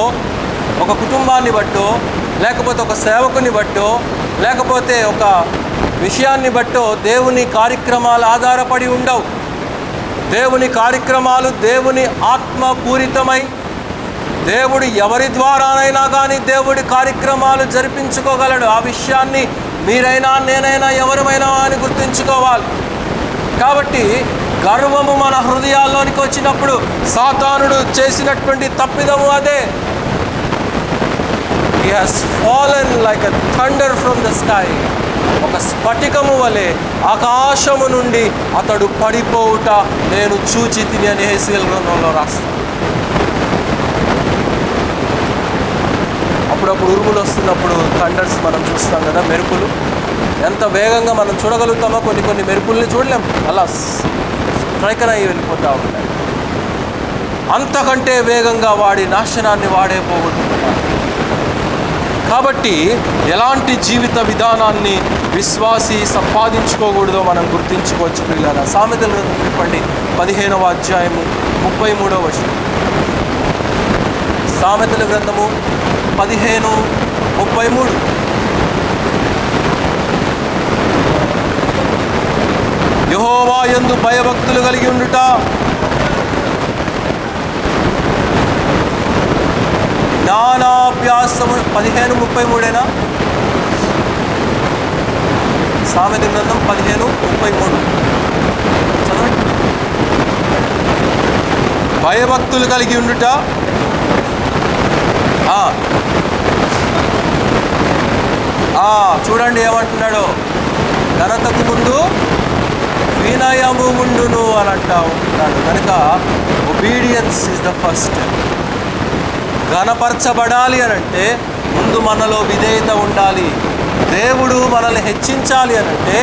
ఒక కుటుంబాన్ని బట్టో, లేకపోతే ఒక సేవకుని బట్టో, లేకపోతే ఒక విషయాన్ని బట్టో దేవుని కార్యక్రమాలు ఆధారపడి ఉండవు. దేవుని కార్యక్రమాలు దేవుని ఆత్మపూరితమై, దేవుడు ఎవరి ద్వారానైనా కానీ దేవుడి కార్యక్రమాలు జరిపించుకోగలడు. ఆ విషయాన్ని మీరైనా, నేనైనా, ఎవరమైనా అని గుర్తుంచుకోవాలి. కాబట్టి గర్వము మన హృదయాల్లోనికి వచ్చినప్పుడు సాతానుడు చేసినటువంటి తప్పిదము అదే. He has fallen like a thunder from the sky. ఒక స్ఫటికము వలె ఆకాశము నుండి అతడు పడిపోవుట నేను చూచి తిని అని హెస్కేలు గ్రంథంలో రాస్తాను. అప్పుడప్పుడు ఉరుములు వస్తున్నప్పుడు థండర్స్ మనం చూస్తాం కదా, మెరుపులు ఎంత వేగంగా మనం చూడగలుగుతామో కొన్ని మెరుపుల్ని చూడలేం, అలా స్ట్రైకర్ అయ్యి వెళ్ళిపోతూ ఉంటాయి. అంతకంటే వేగంగా వాడి నాశనాన్ని వాడే పోగొట్టుకుంటాడు. కాబట్టి ఎలాంటి జీవిత విధానాన్ని విశ్వాసి సంపాదించుకోకూడదో మనం గుర్తించుకోవచ్చు పిల్లల. సామెతల గ్రంథం చెప్పండి 15వ అధ్యాయము 33వ వచనం. సామెతల గ్రంథము 15:33. యెహోవా యందు భయభక్తులు కలిగి ఉండుట 15:33 సామెత గ్రంథం 15:33 చదవండి. భయభక్తులు కలిగి ఉండుట, చూడండి ఏమంటున్నాడో, ఘనతకు ముందు వినయము ఉండును అని అంటున్నాడు. కనుక ఒబీడియన్స్ ఈజ్ ద ఫస్ట్. ఘనపరచబడాలి అని అంటే ముందు మనలో విధేయత ఉండాలి. దేవుడు మనల్ని హెచ్చించాలి అని అంటే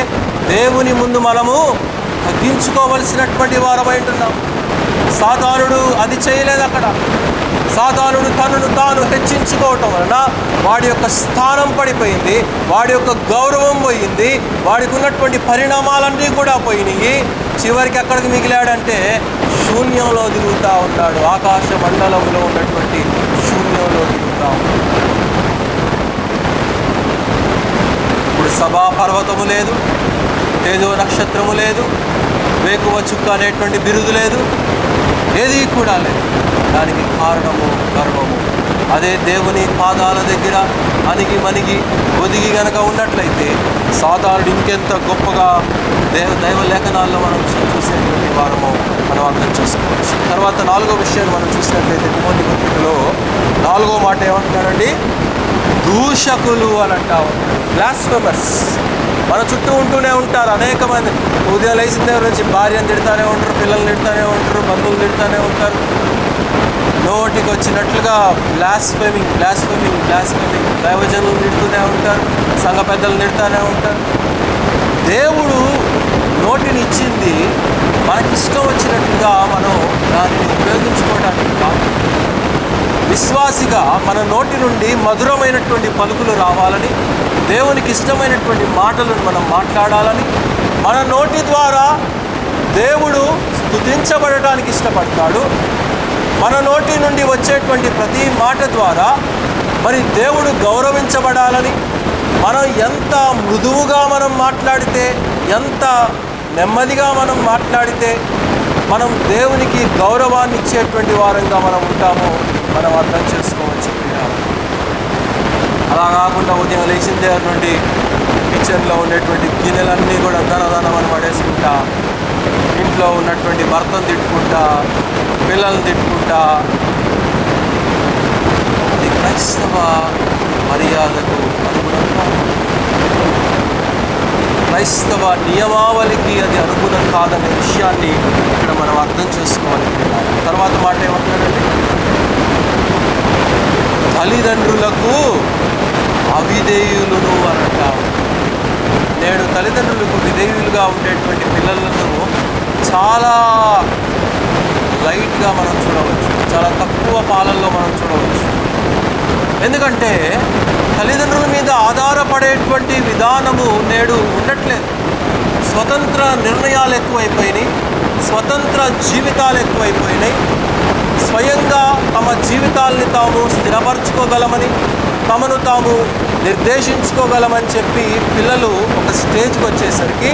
దేవుని ముందు మనము తగ్గించుకోవలసినటువంటి వారమై ఉంటున్నాం. సాతానుడు అది చేయలేదు. అక్కడ సాతానుడు తనను తాను హెచ్చించుకోవటం వలన వాడి యొక్క స్థానం పడిపోయింది, వాడి యొక్క గౌరవం పోయింది, వాడికి ఉన్నటువంటి పరిణామాలన్నీ కూడా పోయినాయి. చివరికి ఎక్కడికి మిగిలాడంటే శూన్యంలో దిగుతూ ఉన్నాడు. ఆకాశ మండలంలో ఉన్నటువంటి శూన్యంలో దిగుతూ ఉన్నాడు. ఇప్పుడు సభా పర్వతము లేదు, తేజో నక్షత్రము లేదు, వేకువ చుక్క అనేటువంటి బిరుదు లేదు, ఏది కూడా లేదు. దానికి కారణము గర్వము. అదే దేవుని పాదాల దగ్గర అణిగి మణిగి ఒదిగి గనక ఉన్నట్లయితే సాతానుడు ఇంకెంత గొప్పగా దైవ లేఖనాల్లో మనం చూసేటువంటి వారము మనం అర్థం చేసుకోవచ్చు. తర్వాత 4వ విషయాన్ని మనం చూసినట్లయితే తిమోతి పత్రికలో 4వ మాట ఏమంటున్నాడండి? దూషకులు అని అంటా ఉంటారు. బ్లాస్ఫెమర్స్ మన చుట్టూ ఉంటూనే ఉంటారు. అనేక మంది ఉదయం లేచిన దగ్గర నుంచి భార్యను తిడతానే ఉంటారు, పిల్లల్ని తిడతానే ఉంటారు, బంధువులు తిడతానే ఉంటారు. నోటికి వచ్చినట్లుగా బ్లాస్ఫెమింగ్ దైవజనులు తిడుతూనే ఉంటారు, సంఘ పెద్దలు తిడతానే ఉంటారు. దేవుడు నోటిని ఇచ్చింది మనకిష్టం వచ్చినట్లుగా మనం దాన్ని ఉపయోగించుకోవడానికి కాదు. విశ్వాసిగా మన నోటి నుండి మధురమైనటువంటి పలుకులు రావాలని, దేవునికి ఇష్టమైనటువంటి మాటలను మనం మాట్లాడాలని, మన నోటి ద్వారా దేవుడు స్తుతించబడటానికి ఇష్టపడతాడు. మన నోటి నుండి వచ్చేటువంటి ప్రతి మాట ద్వారా మరి దేవుడు గౌరవించబడాలని, మనం ఎంత మృదువుగా మనం మాట్లాడితే, ఎంత నెమ్మదిగా మనం మాట్లాడితే మనం దేవునికి గౌరవాన్ని ఇచ్చేటువంటి వారంగా మనం ఉంటామో మనం అర్థం చేసుకోవచ్చు. అలా కాకుండా ఉదయం లేచిన దగ్గర నుండి కిచెన్లో ఉండేటువంటి గిన్నెలన్నీ కూడా దనదనమని పడేసుకుంటా, ఇంట్లో ఉన్నటువంటి భర్తను తిట్టుకుంటా, పిల్లల్ని తిట్టుకుంటా, అది క్రైస్తవ మర్యాదకు అనుగుణంగా, క్రైస్తవ నియమావళికి అది అనుగుణం కాదనే విషయాన్ని ఇక్కడ మనం అర్థం చేసుకోవాలి. తర్వాత మాట ఏమంటారండి? తల్లిదండ్రులకు అవిధేయులను అని అంటారు. నేడు తల్లిదండ్రులకు విధేయులుగా ఉండేటువంటి పిల్లలను చాలా లైట్గా మనం చూడవచ్చు, చాలా తక్కువ పాలల్లో మనం చూడవచ్చు. ఎందుకంటే తల్లిదండ్రుల మీద ఆధారపడేటువంటి విధానము నేడు ఉండట్లేదు. స్వతంత్ర నిర్ణయాలు ఎక్కువైపోయినాయి, స్వతంత్ర జీవితాలు ఎక్కువైపోయినాయి. స్వయంగా తమ జీవితాల్ని తాము స్థిరపరచుకోగలమని, తమను తాము నిర్దేశించుకోగలమని చెప్పి పిల్లలు ఒక స్టేజ్కి వచ్చేసరికి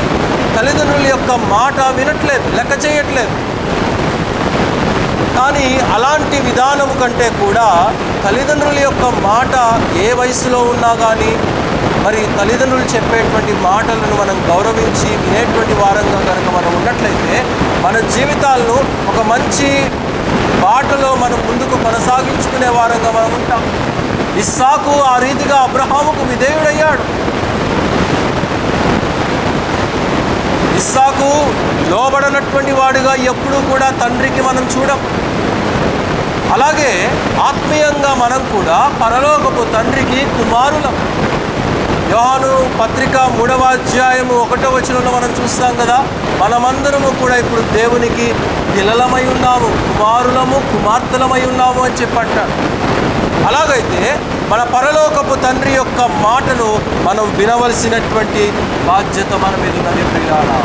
తల్లిదండ్రుల యొక్క మాట వినట్లేదు, లెక్క చేయట్లేదు. కానీ అలాంటి విధానము కంటే కూడా తల్లిదండ్రుల యొక్క మాట ఏ వయసులో ఉన్నా కానీ మరి తల్లిదండ్రులు చెప్పేటువంటి మాటలను మనం గౌరవించి వినేటువంటి వారంగా కనుక మనం ఉన్నట్లయితే మన జీవితాలను ఒక మంచి బాటలో మనం ముందుకు కొనసాగించుకునే వారంగా మనం ఉంటాం. ఇస్సాకు ఆ రీతిగా అబ్రహాముకు విధేయుడయ్యాడు. ఇస్సాకు లోబడనటువంటి వాడుగా ఎప్పుడూ కూడా తండ్రికి మనం చూడం. అలాగే ఆత్మీయంగా మనం కూడా పరలోకపు తండ్రికి కుమారులం. యోహాను పత్రిక 3వ అధ్యాయము 1వ వచనంలో మనం చూస్తాం కదా, మనమందరము కూడా ఇప్పుడు దేవునికి పిల్లలమై ఉన్నాము, కుమారులము కుమార్తెలమై ఉన్నాము అని చెప్పంటాడు. అలాగైతే మన పరలోకపు తండ్రి యొక్క మాటను మనం వినవలసినటువంటి బాధ్యత మన మీద ఉన్నది. ప్రియులారా,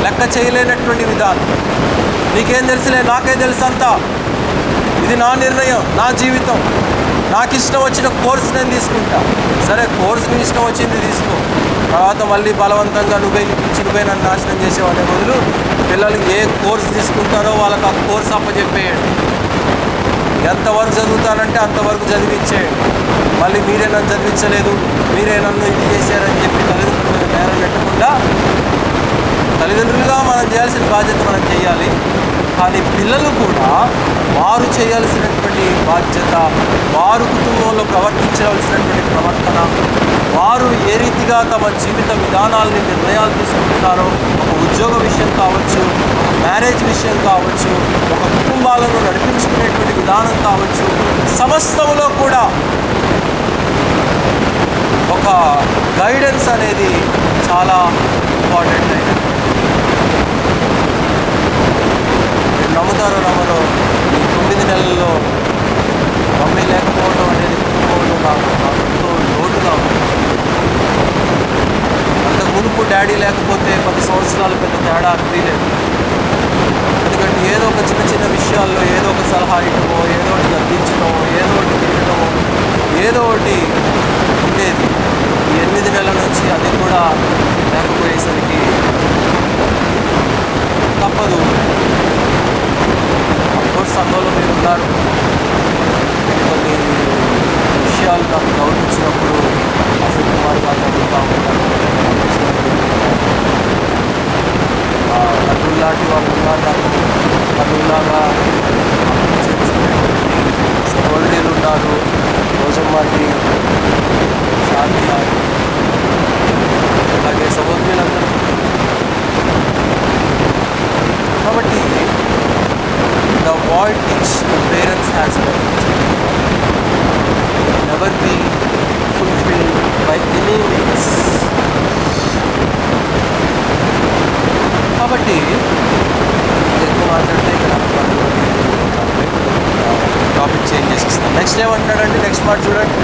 లెక్క చేయలేనటువంటి విధానం. నీకేం తెలుసులే, నాకే తెలుసు అంతా, ఇది నా నిర్ణయం, నా జీవితం, నాకు ఇష్టం వచ్చిన కోర్సు నేను తీసుకుంటా. సరే, కోర్సు నీ ఇష్టం వచ్చింది తీసుకో, తర్వాత మళ్ళీ బలవంతంగా నువ్వే నన్ను నాశనం చేసేవాడే బదులు పిల్లలు ఏ కోర్సు తీసుకుంటారో వాళ్ళకి ఆ కోర్సు అప్పచెప్పేయండి. ఎంతవరకు చదువుతానంటే అంతవరకు చదివించేయండి. మళ్ళీ మీరే నన్ను చదివించలేదు, మీరే నన్ను ఇది చేశారని చెప్పి తల్లిదండ్రుల మీద నేరం పెట్టకుండా తల్లిదండ్రులుగా మనం చేయాల్సిన బాధ్యత మనం చేయాలి. కానీ పిల్లలు కూడా వారు చేయాల్సినటువంటి బాధ్యత, వారు కుటుంబంలో ప్రవర్తించవలసినటువంటి ప్రవర్తన, వారు ఏ రీతిగా తమ జీవిత విధానాలని నిర్ణయాలు తీసుకుంటున్నారో, ఒక ఉద్యోగ విషయం కావచ్చు, ఒక మ్యారేజ్ విషయం కావచ్చు, ఒక కుటుంబాలను నడిపించుకునేటువంటి విధానం కావచ్చు, సమస్తములో కూడా ఒక గైడెన్స్ అనేది చాలా ఇంపార్టెంట్ అయినది. నమ్ముతారో నమ్మరో, ఈ 9 నెలల్లో మమ్మీ లేకపోవడం అనేది కుటుంబంలో నాకు ఎంతో లోటుగా ఉంది. అంతకు మునుపు డాడీ లేకపోతే 10 సంవత్సరాలు పెద్ద తేడా అనిపించలేదు. ఎందుకంటే ఏదో ఒక చిన్న చిన్న విషయాల్లో ఏదో ఒక సలహా ఇవ్వడమో, ఏదో ఒకటి గద్దించడమో, ఏదో ఒకటి తినడమో, ఏదో ఒకటి ఉండేది. ఈ 8 నెలల నుంచి అది కూడా లేకపోయేసరికి తప్పదు. అఫ్కోర్స్ అందులో మీరు ఉన్నారు. కొన్ని విషయాలు నాకు డౌట్ వచ్చినప్పుడు అశోక్ కుమార్ గారు అడుగుతూ ఉంటారు. నటుల్లాంటి వాళ్ళు ఉన్నారు, నాకు నటుల్లాగా సోల్డీలు ఉన్నారు, రోజమ్మాటి, శాంతి, అలాగే సహోదరులందరూ. కాబట్టి the void which the parents has left will never be fulfilled by any means. కాబట్టి ఎక్కువ మాట్లాడితే ఇక్కడ టాపిక్ చేంజ్ చేసేస్తాం. నెక్స్ట్ ఏమంటున్నాడంటే, నెక్స్ట్ మాట చూడండి.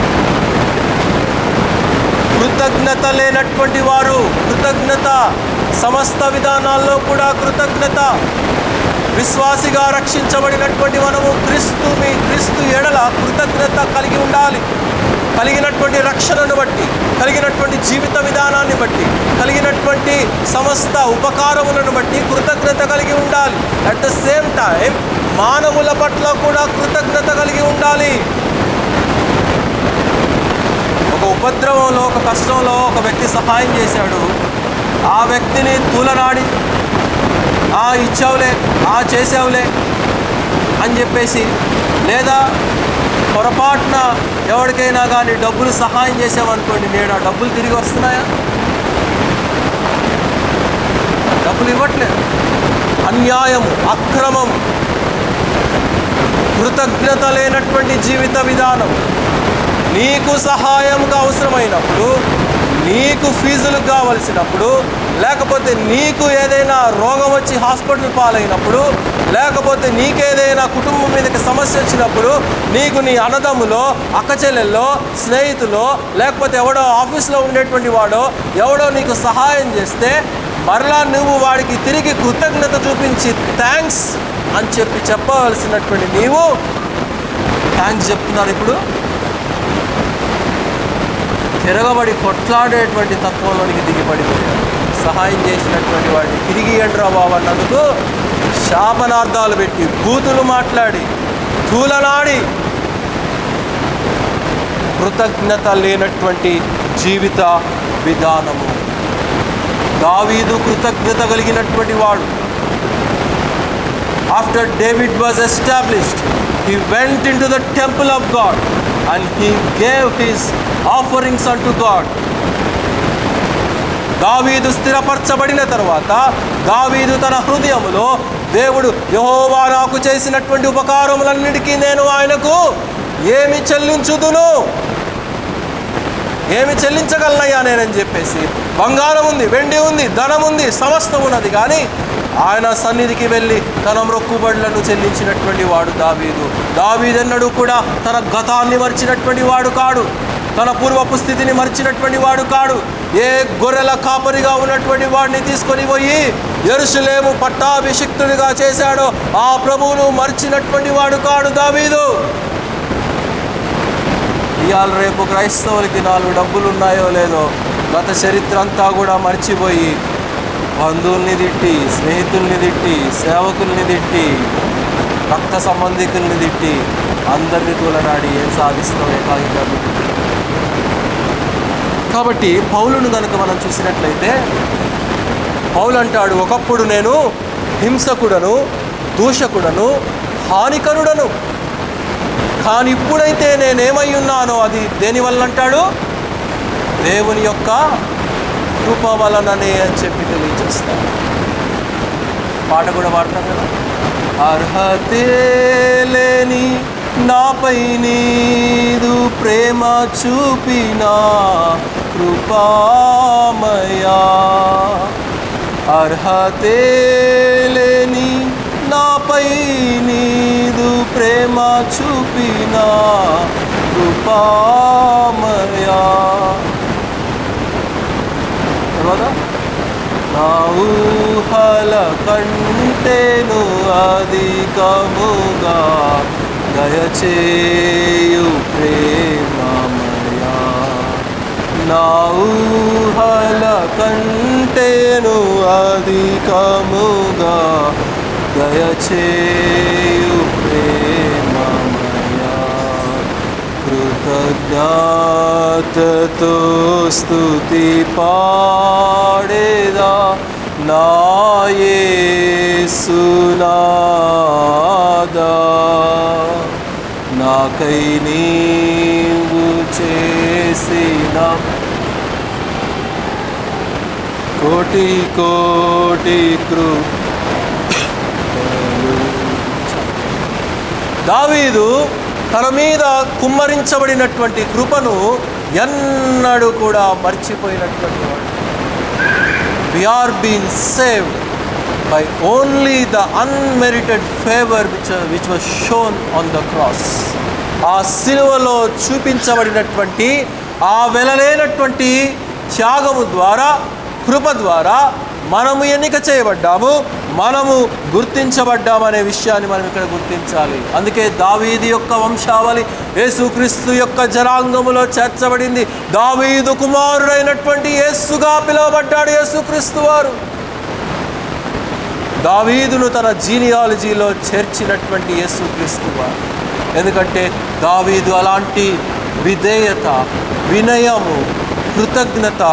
కృతజ్ఞత లేనటువంటి వారు, కృతజ్ఞత సమస్త విధానాల్లో కూడా కృతజ్ఞత. విశ్వాసిగా రక్షించబడినటువంటి మనము క్రీస్తు ఎడల కృతజ్ఞత కలిగి ఉండాలి. కలిగినటువంటి రక్షణను బట్టి, కలిగినటువంటి జీవిత విధానాన్ని బట్టి, కలిగినటువంటి సమస్త ఉపకారములను బట్టి కృతజ్ఞత కలిగి ఉండాలి. అట్ ద సేమ్ టైం మానవుల పట్ల కూడా కృతజ్ఞత కలిగి ఉండాలి. ఒక ఉపద్రవంలో, ఒక కష్టంలో ఒక వ్యక్తి సహాయం చేశాడు. ఆ వ్యక్తిని తూలనాడి, ఇచ్చావులే, చేసావులే అని చెప్పేసి, లేదా పొరపాటున ఎవరికైనా కానీ డబ్బులు సహాయం చేసామనుకోండి, నేడు ఆ డబ్బులు తిరిగి వస్తున్నాయా? డబ్బులు ఇవ్వట్లేదు. అన్యాయము, అక్రమం, కృతజ్ఞత లేనటువంటి జీవిత విధానం. నీకు సహాయంగా అవసరమైనప్పుడు, నీకు ఫీజులు కావలసినప్పుడు, లేకపోతే నీకు ఏదైనా రోగం వచ్చి హాస్పిటల్ పాలైనప్పుడు, లేకపోతే నీకేదైనా కుటుంబం మీదకి సమస్య వచ్చినప్పుడు, నీకు నీ అన్నదమ్ములో, అక్కచెల్లెల్లో, స్నేహితులో, లేకపోతే ఎవడో ఆఫీస్లో ఉండేటువంటి వాడో ఎవడో నీకు సహాయం చేస్తే మరలా నువ్వు వాడికి తిరిగి కృతజ్ఞత చూపించి థ్యాంక్స్ అని చెప్పవలసినటువంటి నీవు థ్యాంక్స్ చెప్తున్నారు. ఇప్పుడు తిరగబడి కొట్లాడేటువంటి తత్వంలోనికి దిగిపడిపోయాడు. సహాయం చేసినటువంటి వాడిని తిరిగి ఎండ్రా బాబు అన్నందుకు శాపనార్థాలు పెట్టి, బూతులు మాట్లాడి, తూలనాడి, కృతజ్ఞత లేనటువంటి జీవిత విధానము. దావీదు కృతజ్ఞత కలిగినటువంటి వాడు. After David was established, he went into the temple of God and he gave his offerings unto God. దావీదు స్థిరపరచబడిన తర్వాత దావీదు తన హృదయములో, దేవుడు యెహోవా నాకు చేసినటువంటి ఉపకారములన్నిటికీ నేను ఆయనకు ఏమి చెల్లించుదును, ఏమి చెల్లించగలనయ్యా నేనని చెప్పేసి, బంగారం ఉంది, వెండి ఉంది, ధనం ఉంది, సమస్తం ఉన్నది, కానీ ఆయన సన్నిధికి వెళ్ళి తన మొక్కుబడులను చెల్లించినటువంటి వాడు దావీదు. దావీదెన్నడూ కూడా తన గతాన్ని మర్చినటువంటి వాడు కాడు, తన పూర్వపు స్థితిని మర్చినటువంటి వాడు కాడు. ఏ గొర్రెల కాపరిగా ఉన్నటువంటి వాడిని తీసుకొని పోయి యెరూషలేము పట్టాభిషిక్తుడిగా చేశాడో ఆ ప్రభువును మర్చినటువంటి వాడు కాడు దావీదు. ఇవాళ రేపు క్రైస్తవులకి 4 డబ్బులు ఉన్నాయో లేదో గత చరిత్ర అంతా కూడా మర్చిపోయి బంధువుల్ని తిట్టి, స్నేహితుల్ని తిట్టి, సేవకుల్ని తిట్టి, రక్త సంబంధికుల్ని తిట్టి అందరినీ తూలనాడి ఏం సాధిస్తావు ఏకాగిగా. కాబట్టి పౌలును కనుక మనం చూసినట్లయితే పౌలు అంటాడు, ఒకప్పుడు నేను హింసకుడను, దూషకుడను, హానికరుడను, కానీ ఇప్పుడైతే నేనేమై ఉన్నానో అది దేనివల్ల అంటాడు, దేవుని యొక్క కృప వలననే అని చెప్పి తెలియజేస్తాను. పాట కూడా పాడతాం కదా, అర్హతే లేని నాపై నీదు ప్రేమ చూపినా కృపామయా, అర్హతే లేని నాపై నీదు ప్రేమ చూపినా కృపామయా. తర్వాత నా ఊహల కంటేను అధికముగా దయచేయు ప్రేమమయా, నా ఊహల కంటేను అధికముగా దయచేయు ప్రేమమయా. కృతజ్ఞతతో స్తుతి పాడేదా నా యేసునాదా, నాకై నీవు చేసిన కోటి కోటి కృపలు. దావీదు తన మీద కుమ్మరించబడినటువంటి కృపను ఎన్నడూ కూడా మర్చిపోయినటువంటి వాడు. We are being saved by only the unmerited favor which was shown on the cross. ఆ సిలువలో చూపించబడినటువంటి ఆ వెలలేనటువంటి త్యాగము ద్వారా, కృప ద్వారా మనము ఎన్నిక చేయబడ్డాము, మనము గుర్తించబడ్డామనే విషయాన్ని మనం ఇక్కడ గుర్తించాలి. అందుకే దావీదు యొక్క వంశావళి యేసుక్రీస్తు యొక్క జనాంగములో చేర్చబడింది. దావీదు కుమారుడైనటువంటి యేసుగా పిలువబడ్డాడు యేసుక్రీస్తు వారు. దావీదును తన జీనియాలజీలో చేర్చినటువంటి యేసుక్రీస్తు వారు. ఎందుకంటే దావీదు అలాంటి విధేయత, వినయము, కృతజ్ఞత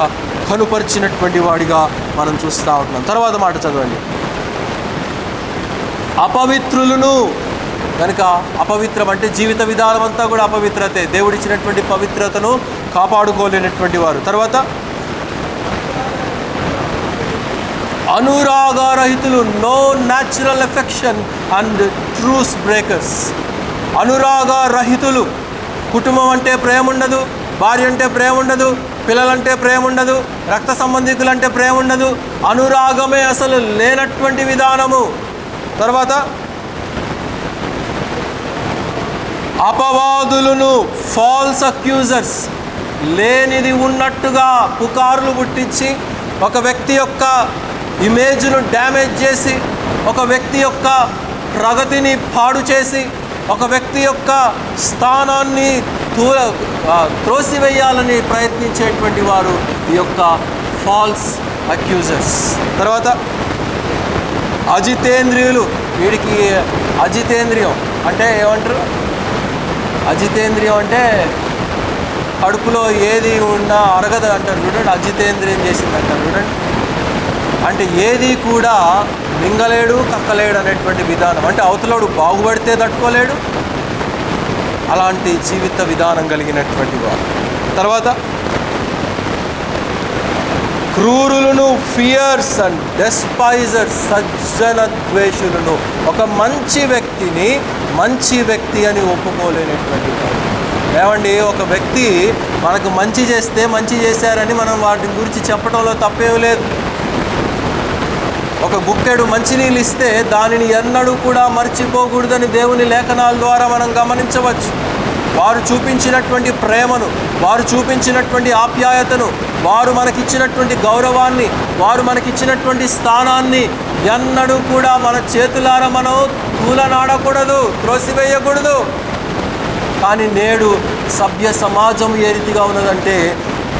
కనుపరిచినటువంటి వాడిగా మనం చూస్తూ ఉంటున్నాం. తర్వాత మాట చదవండి. అపవిత్రులను కనుక, అపవిత్రం అంటే జీవిత విధానం అంతా కూడా అపవిత్రతే, దేవుడిచ్చినటువంటి పవిత్రతను కాపాడుకోలేనటువంటి వారు. తర్వాత అనురాగరహితులు, no natural affection and truce breakers. అనురాగరహితులు, కుటుంబం అంటే ప్రేమ ఉండదు, భార్య అంటే ప్రేమ ఉండదు, పిల్లలంటే ప్రేమ ఉండదు, రక్త సంబంధికులంటే ప్రేమ ఉండదు, అనురాగమే అసలు లేనటువంటి విధానము. తర్వాత అపవాదులను, ఫాల్స్ అక్యూజర్స్, లేనిది ఉన్నట్టుగా పుకార్లు పుట్టించి ఒక వ్యక్తి యొక్క ఇమేజ్ను డ్యామేజ్ చేసి, ఒక వ్యక్తి యొక్క ప్రగతిని పాడు చేసి, ఒక వ్యక్తి యొక్క స్థానాన్ని త్రోసివేయాలని ప్రయత్నించేటువంటి వారు ఈ యొక్క ఫాల్స్ అక్యూజర్స్. తర్వాత అజితేంద్రియులు. వీడికి అజితేంద్రియం అంటే ఏమంటారు? అజితేంద్రియం అంటే కడుపులో ఏది ఉన్నా అరగదు అంటారు చూడండి, అజితేంద్రియం చేసిందంటారు చూడండి. అంటే ఏది కూడా మింగలేడు, కక్కలేడు అనేటువంటి విధానం. అంటే అవతలోడు బాగుపడితే తట్టుకోలేడు, అలాంటి జీవిత విధానం కలిగినటువంటి వారు. తర్వాత క్రూరులను, ఫియర్స్ అండ్ డెస్పైజర్స్, సజ్జన ద్వేషులను. ఒక మంచి వ్యక్తిని మంచి వ్యక్తి అని ఒప్పుకోలేనటువంటి వారు. ఏమండి, ఒక వ్యక్తి మనకు మంచి చేస్తే మంచి చేశారని మనం వాటి గురించి చెప్పడంలో తప్పేమీ లేదు. ఒక గుక్కెడు మంచినీళ్ళు ఇస్తే దానిని ఎన్నడూ కూడా మర్చిపోకూడదని దేవుని లేఖనాల ద్వారా మనం గమనించవచ్చు. వారు చూపించినటువంటి ప్రేమను, వారు చూపించినటువంటి ఆప్యాయతను, వారు మనకిచ్చినటువంటి గౌరవాన్ని, వారు మనకిచ్చినటువంటి స్థానాన్ని ఎన్నడూ కూడా మన చేతులారా మనం తూలనాడకూడదు, త్రోసివేయకూడదు. కానీ నేడు సభ్య సమాజం ఏ రీతిగా ఉన్నదంటే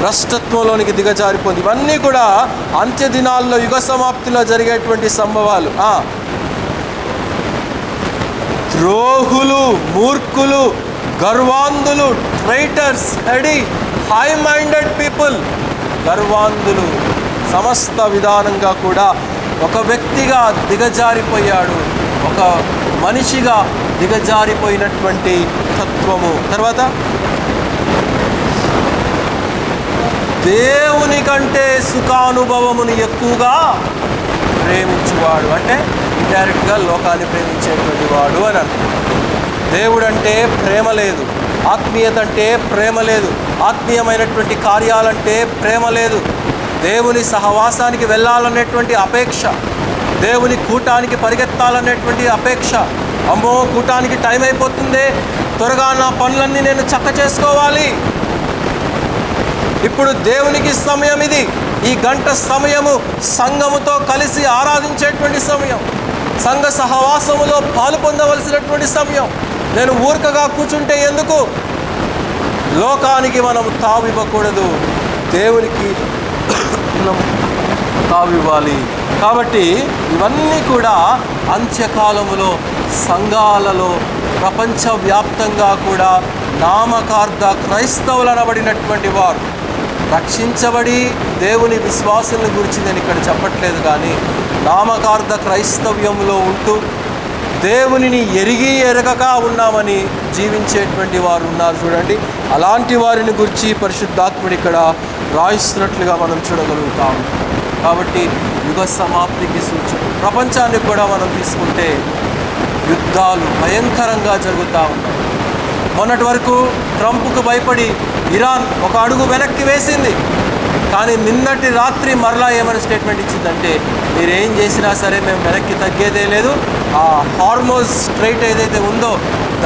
భ్రష్టత్వంలోనికి దిగజారిపోయింది. ఇవన్నీ కూడా అంత్య దినాల్లో, యుగ సమాప్తిలో జరిగేటువంటి సంభవాలు. ద్రోహులు, మూర్ఖులు, గర్వాంధులు, traitors, heady, high minded people. గర్వాంధులు సమస్త విధానంగా కూడా ఒక వ్యక్తిగా దిగజారిపోయాడు, ఒక మనిషిగా దిగజారిపోయినటువంటి తత్వము. తర్వాత దేవుని కంటే సుఖానుభవమును ఎక్కువగా ప్రేమించువాడు, అంటే ఇండైరెక్ట్గా లోకాన్ని ప్రేమించేటువంటి వాడు అని అర్థం. దేవుడంటే ప్రేమ లేదు, ఆత్మీయత అంటే ప్రేమ లేదు, ఆత్మీయమైనటువంటి కార్యాలంటే ప్రేమ లేదు, దేవుని సహవాసానికి వెళ్ళాలనేటువంటి అపేక్ష, దేవుని కూటానికి పరిగెత్తాలనేటువంటి అపేక్ష. అమ్మో కూటానికి టైం అయిపోతుంది, త్వరగా నా పనులన్నీ నేను చక్క చేసుకోవాలి, ఇప్పుడు దేవునికి సమయం ఇది, ఈ గంట సమయము సంఘముతో కలిసి ఆరాధించేటువంటి సమయం, సంఘ సహవాసములో పాలు పొందవలసినటువంటి సమయం. నేను ఊరకగా కూర్చుంటే ఎందుకు? లోకానికి మనం తావివ్వకూడదు, దేవునికి తావివ్వాలి. కాబట్టి ఇవన్నీ కూడా అంత్యకాలములో సంఘాలలో ప్రపంచవ్యాప్తంగా కూడా నామకార్థ క్రైస్తవులు అనబడినటువంటి వారు రక్షించబడి దేవుని విశ్వాసులను గురించి నేను ఇక్కడ చెప్పట్లేదు, కానీ నామకార్థ క్రైస్తవ్యంలో ఉంటూ దేవునిని ఎరిగి ఎరగక ఉన్నామని జీవించేటువంటి వారు ఉన్నారు చూడండి. అలాంటి వారిని గురించి పరిశుద్ధాత్ముడు ఇక్కడ రాయిస్తున్నట్లుగా మనం చూడగలుగుతాం. కాబట్టి యుగ సమాప్తికి సూచన. ప్రపంచాన్ని కూడా మనం తీసుకుంటే యుద్ధాలు భయంకరంగా జరుగుతూ ఉన్నాయి. మొన్నటి వరకు ట్రంప్కు భయపడి ఇరాన్ ఒక అడుగు వెనక్కి వేసింది, కానీ నిన్నటి రాత్రి మరలా ఏమైనా స్టేట్మెంట్ ఇచ్చిందంటే మీరేం చేసినా సరే మేము వెనక్కి తగ్గేదే లేదు, ఆ హార్మోజ్ స్ట్రైట్ ఏదైతే ఉందో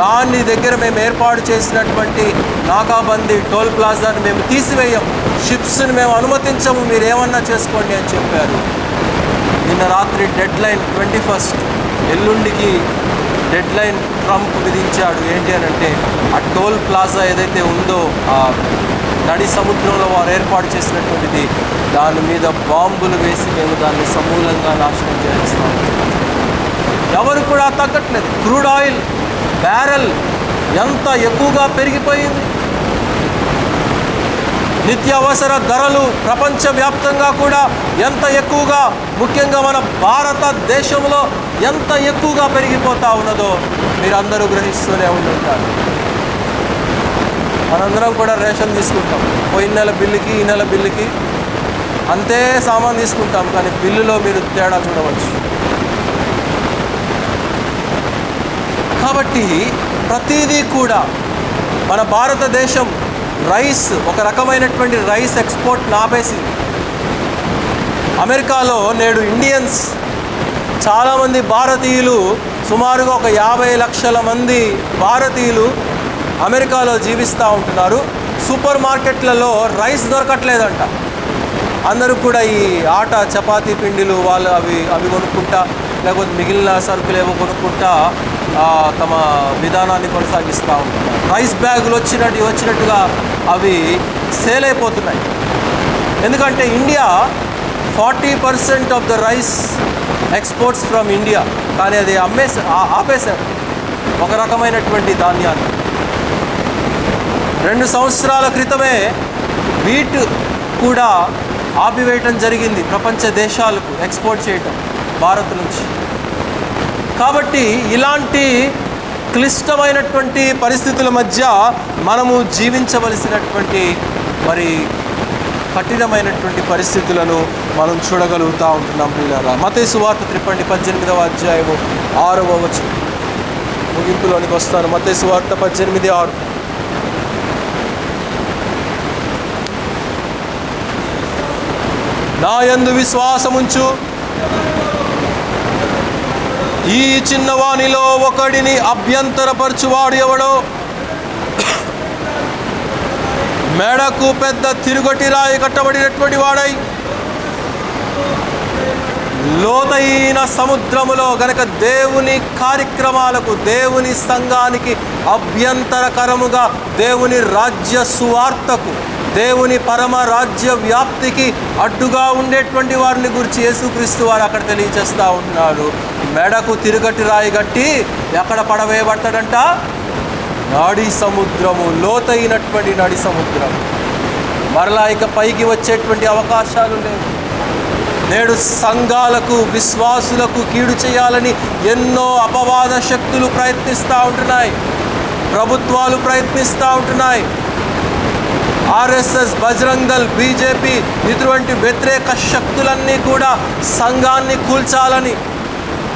దాని దగ్గర మేము ఏర్పాటు చేసినటువంటి నాకాబందీ టోల్ ప్లాజాని మేము తీసివేయం, షిప్స్ని మేము అనుమతించము, మీరు ఏమన్నా చేసుకోండి అని చెప్పారు. నిన్న రాత్రి డెడ్ లైన్ 21 ఎల్లుండికి డెడ్ లైన్ ట్రంప్ విధించాడు. ఏంటి అని అంటే ఆ టోల్ ప్లాజా ఏదైతే ఉందో ఆ నడి సముద్రంలో వారు ఏర్పాటు చేసినటువంటిది, దాని మీద బాంబులు వేసి మేము దాన్ని సమూలంగా నాశనం చేస్తాం. ఎవరు కూడా తగ్గట్లేదు. క్రూడ్ ఆయిల్ బ్యారెల్ ఎంత ఎక్కువగా పెరిగిపోయింది, నిత్యావసర ధరలు ప్రపంచవ్యాప్తంగా కూడా ఎంత ఎక్కువగా, ముఖ్యంగా మన భారతదేశంలో ఎంత ఎక్కువగా పెరిగిపోతూ ఉన్నదో మీరందరూ గ్రహిస్తూనే ఉంటారు. మనందరం కూడా రేషన్ తీసుకుంటాం, పోయిన నెల బిల్లుకి ఈ నెల బిల్లుకి అంతే సామాన్ తీసుకుంటాం, కానీ బిల్లులో మీరు తేడా చూడవచ్చు. కాబట్టి ప్రతిదీ కూడా మన భారతదేశం రైస్, ఒక రకమైనటువంటి రైస్ ఎక్స్పోర్ట్ ఆపేసింది. అమెరికాలో నేడు ఇండియన్స్ చాలామంది భారతీయులు, సుమారుగా ఒక 50 లక్షల మంది భారతీయులు అమెరికాలో జీవిస్తూ ఉంటున్నారు. సూపర్ మార్కెట్లలో రైస్ దొరకట్లేదంట. అందరూ కూడా ఈ ఆట చపాతీ పిండిలు వాళ్ళు అవి కొనుక్కుంటా, లేకపోతే మిగిలిన సరుకులు ఏవో కొనుక్కుంటా తమ విధానాన్ని కొనసాగిస్తూ ఉంటున్నారు. రైస్ బ్యాగులు వచ్చినట్టుగా అవి సేల్ అయిపోతున్నాయి. ఎందుకంటే India 40% of the rice exports from India, కానీ అది ఆపేశారు ఒక రకమైనటువంటి ధాన్యాన్ని. 2 సంవత్సరాల క్రితమే వీట్ కూడా ఆపివేయటం జరిగింది ప్రపంచ దేశాలకు ఎక్స్పోర్ట్ చేయటం భారత్ నుంచి. కాబట్టి ఇలాంటి క్లిష్టమైనటువంటి పరిస్థితుల మధ్య మనము జీవించవలసినటువంటి మరి కఠినమైనటువంటి పరిస్థితులను మనం చూడగలుగుతూ ఉంటున్నాం ప్రియులారా. మత్తయి సువార్త 18వ అధ్యాయము 6వ వచనం ముగింపులోనికి వస్తాను. మత్తయి సువార్త 18:6. నా యందు విశ్వాసముంచు, ఈ చిన్నవానిలో ఒకడిని అభ్యంతరపరచువాడు ఎవడో మెడకు పెద్ద తిరుగటి రాయి కట్టబడినటువంటి వాడై లోతైన సముద్రములో గనక దేవుని కార్యక్రమాలకు, దేవుని సంఘానికి అభ్యంతరకరముగా, దేవుని రాజ్య సువార్తకు, దేవుని పరమ రాజ్య వ్యాప్తికి అడ్డుగా ఉండేటువంటి వారిని గురించి యేసుక్రీస్తు వారు అక్కడ తెలియజేస్తూ ఉంటున్నాడు. మెడకు తిరుగటి రాయి గట్టి ఎక్కడ పడవేయబడతాడంట? నడి సముద్రము, లోతైనటువంటి నడి సముద్రం. మరలా ఇక పైకి వచ్చేటువంటి అవకాశాలు లేవు. నేడు సంఘాలకు, విశ్వాసులకు కీడు చేయాలని ఎన్నో అపవాద శక్తులు ప్రయత్నిస్తూ ఉంటున్నాయి. ప్రభుత్వాలు ప్రయత్నిస్తూ ఉంటున్నాయి. ఆర్ఎస్ఎస్, బజరంగ్ దళ్, బీజేపీ ఇటువంటి వ్యతిరేక శక్తులన్నీ కూడా సంఘాన్ని కూల్చాలని,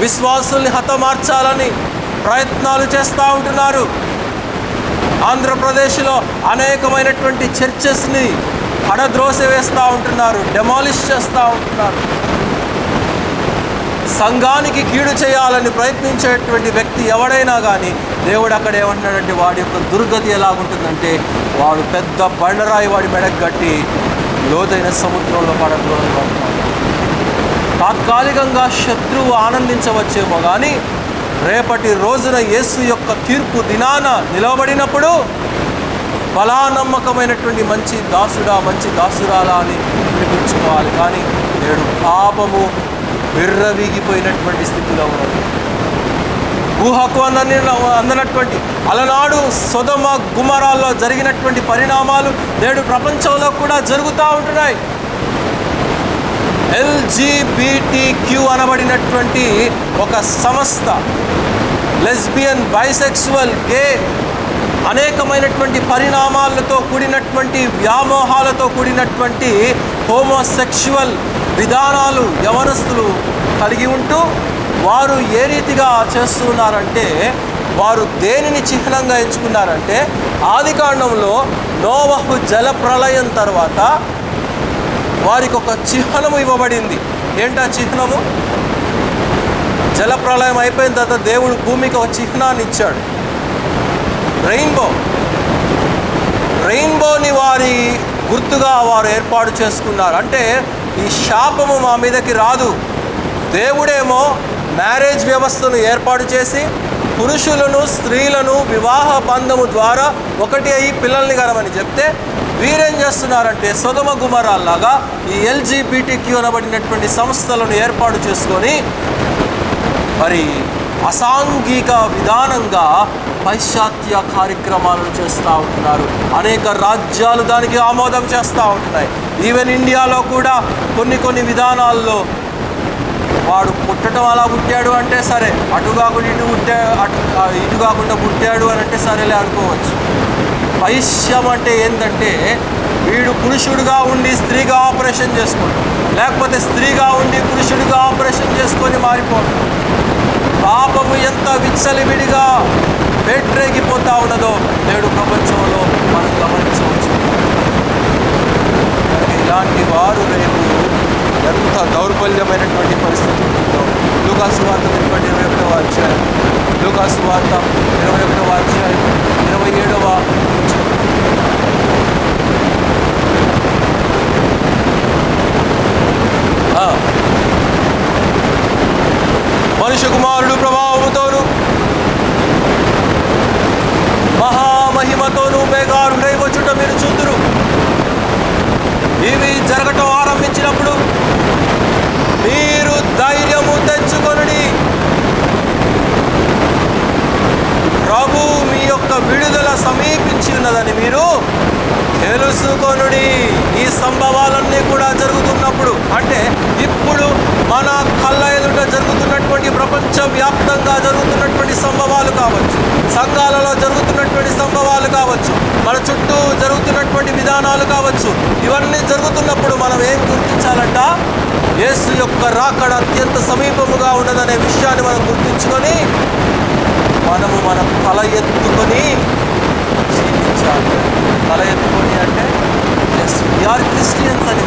విశ్వాసుల్ని హతమార్చాలని ప్రయత్నాలు చేస్తూ ఉంటున్నారు. ఆంధ్రప్రదేశ్లో అనేకమైనటువంటి చర్చెస్ని పడద్రోసి వేస్తూ ఉంటున్నారు, డెమాలిష్ చేస్తూ ఉంటున్నారు. సంఘానికి కీడు చేయాలని ప్రయత్నించేటువంటి వ్యక్తి ఎవడైనా కానీ దేవుడు అక్కడ ఏమంటున్నాడంటే వాడి యొక్క దుర్గతి ఎలాగుంటుందంటే వాడు పెద్ద బండరాయి వాడి మెడకు కట్టి లోతైన సముద్రంలో పడద్రోయబడతాడు. తాత్కాలికంగా శత్రువు ఆనందించవచ్చేమో కానీ రేపటి రోజున యేసు యొక్క తీర్పు దినాన నిలవబడినప్పుడు బలా నమ్మకమైనటువంటి మంచి దాసుడా, మంచి దాసురాలా అని పిలిపించుకోవాలి. కానీ నేడు పాపము విర్రవీగిపోయినటువంటి స్థితిలో ఉన్నది. ఊహకు అందనటువంటి అలనాడు సొదొమ గుమరాల్లో జరిగినటువంటి పరిణామాలు నేడు ప్రపంచంలో కూడా జరుగుతూ ఉంటున్నాయి. LGBTQ అనబడినటువంటి ఒక సంస్థ లెస్బియన్, బైసెక్సువల్, గే అనేకమైనటువంటి పరిణామాలతో కూడినటువంటి వ్యామోహాలతో కూడినటువంటి హోమోసెక్షువల్ విధానాలు యవనస్తులు కలిగి ఉంటూ వారు ఏ రీతిగా చేస్తున్నారంటే వారు దేనిని చిహ్నంగా ఎంచుకున్నారంటే ఆదికాండంలో నోవహు జల ప్రళయం తర్వాత వారికి ఒక చిహ్నము ఇవ్వబడింది. ఏంటా చిహ్నము? జలప్రళయం అయిపోయిన తర్వాత దేవుడు భూమికి ఒక చిహ్నాన్ని ఇచ్చాడు. రెయిన్బోని వారి గుర్తుగా వారు ఏర్పాటు చేసుకున్నారు. అంటే ఈ శాపము మా మీదకి రాదు. దేవుడేమో మ్యారేజ్ వ్యవస్థను ఏర్పాటు చేసి పురుషులను, స్త్రీలను వివాహ బంధము ద్వారా ఒకటి అయ్యి పిల్లల్ని కనమని చెప్తే వీరేం చేస్తున్నారంటే సొదొమ గుమరాల్లాగా ఈ LGBTQ అనబడినటువంటి సంస్థలను ఏర్పాటు చేసుకొని మరి అసాంఘిక విధానంగా పాశ్చాత్య కార్యక్రమాలను చేస్తూ ఉంటున్నారు. అనేక రాజ్యాలు దానికి ఆమోదం చేస్తూ ఉంటున్నాయి. ఈవెన్ ఇండియాలో కూడా కొన్ని విధానాల్లో వాడు పుట్టడం అలా పుట్టాడు అంటే సరే, అటు కాకుండా ఇటు కాకుండా పుట్టాడు అని అంటే సరేలే అనుకోవచ్చు. వైశ్యం అంటే ఏంటంటే వీడు పురుషుడిగా ఉండి స్త్రీగా ఆపరేషన్ చేసుకోవడం, లేకపోతే స్త్రీగా ఉండి పురుషుడిగా ఆపరేషన్ చేసుకొని మారిపోవడం. పాపము ఎంత విచ్చలివిడిగా పేట్రేగిపోతూ ఉన్నదో నేడు ప్రపంచంలో మనం గమనించవచ్చు. ఇలాంటి వారు రేపు ఎంత దౌర్బల్యమైనటువంటి పరిస్థితి ఉంటుందో. లూకాసు వార్త 21వ అధ్యాయం, లూకాసు వార్త 21వ అధ్యాయం 27వ మనుష్య కుమారుడు ప్రభావముతోను మహామహిమతోను మేఘారుడై వచ్చుట మీరు చూతురు. ఇవి జరగటం ఆరంభించినప్పుడు మీరు ధైర్యము తెచ్చుకొనుడి. ప్రభు మీ యొక్క విడుదల సమీపించి ఉన్నదని మీరు తెలుసుకొనుడి. ఈ సంభవాలన్నీ కూడా జరుగుతున్నప్పుడు అంటే ఇప్పుడు మన కళ్ళ ఎదుట జరుగుతున్నటువంటి ప్రపంచవ్యాప్తంగా జరుగుతున్నటువంటి సంభవాలు కావచ్చు, సంఘాలలో జరుగుతున్నటువంటి సంభవాలు కావచ్చు, మన చుట్టూ జరుగుతున్నటువంటి విధానాలు కావచ్చు, ఇవన్నీ జరుగుతున్నప్పుడు మనం ఏం గుర్తించాలంట? యేసు యొక్క రాకడ అత్యంత సమీపముగా ఉన్నదనే విషయాన్ని మనం గుర్తించుకొని మనము మన తల ఎత్తుకొని జీవించాలి. తల ఎత్తుకొని అంటే ఎస్ వీఆర్ క్రిస్టియన్స్ అని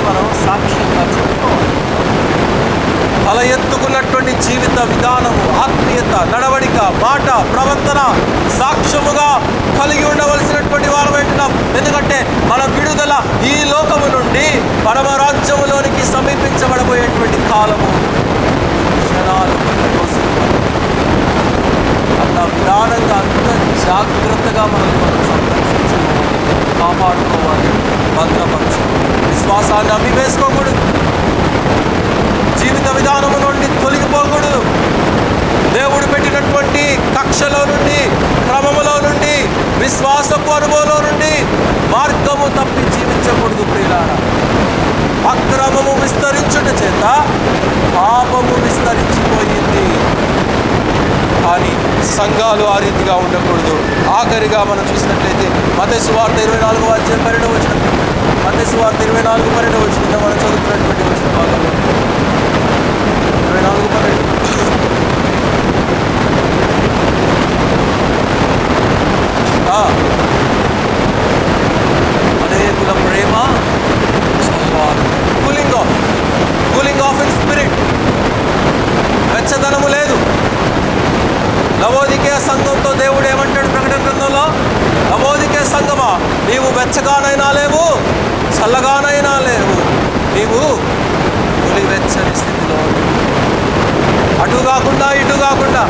మనం సాక్ష్యంగా చెప్పుకోవాలి. తల ఎత్తుకున్నటువంటి జీవిత విధానము, ఆత్మీయత, నడవడిక, మాట, ప్రవర్తన సాక్ష్యముగా కలిగి ఉండవలసినటువంటి వారు అంటున్నాం. ఎందుకంటే మన విడుదల ఈ లోకము నుండి పరమ రాజ్యములోనికి సమీపించబడబోయేటువంటి కాలము క్షణాలు అంత విధానంగా అంత జాగ్రత్తగా మనం సంరక్షించుకోవాలి, కాపాడుకోవాలి, భద్రపరచుకోవాలి. విశ్వాసాన్ని అమ్మివేసుకోకూడదు. జీవిత విధానము నుండి తొలగిపోకూడదు. దేవుడు పెట్టినటువంటి కక్షలో నుండి, క్రమములో నుండి, విశ్వాసపు అనుభవంలో నుండి మార్గము తప్పి జీవించకూడదు. ప్రియులారా, అక్రమము విస్తరించుట చేత పాపము విస్తరించిపోయింది. కానీ సంఘాలు ఆ రీతిగా ఉండకూడదు. ఆఖరిగా మనం చూసినట్లయితే మత్తయి సువార్త 24వ అధ్యాయం 12వ వచనం, మత్తయి సువార్త 24:12 వచనం మనం చదువుతున్నటువంటి వచన భాగంలో 24:12 అనేకుల ప్రేమ కూలింగ్ ఆఫ్ ఇన్ స్పిరిట్, వెచ్చదనము లేదు. లవోదికేయ సంఘంతో దేవుడు ఏమంటాడు ప్రకటన గ్రంథంలో? లవోదికేయ సంఘమా, నీవు వెచ్చగానైనా లేవు, చల్లగానైనా లేవు, నీవు వెచ్చని స్థితిలో, అటు కాకుండా ఇటు కాకుండా.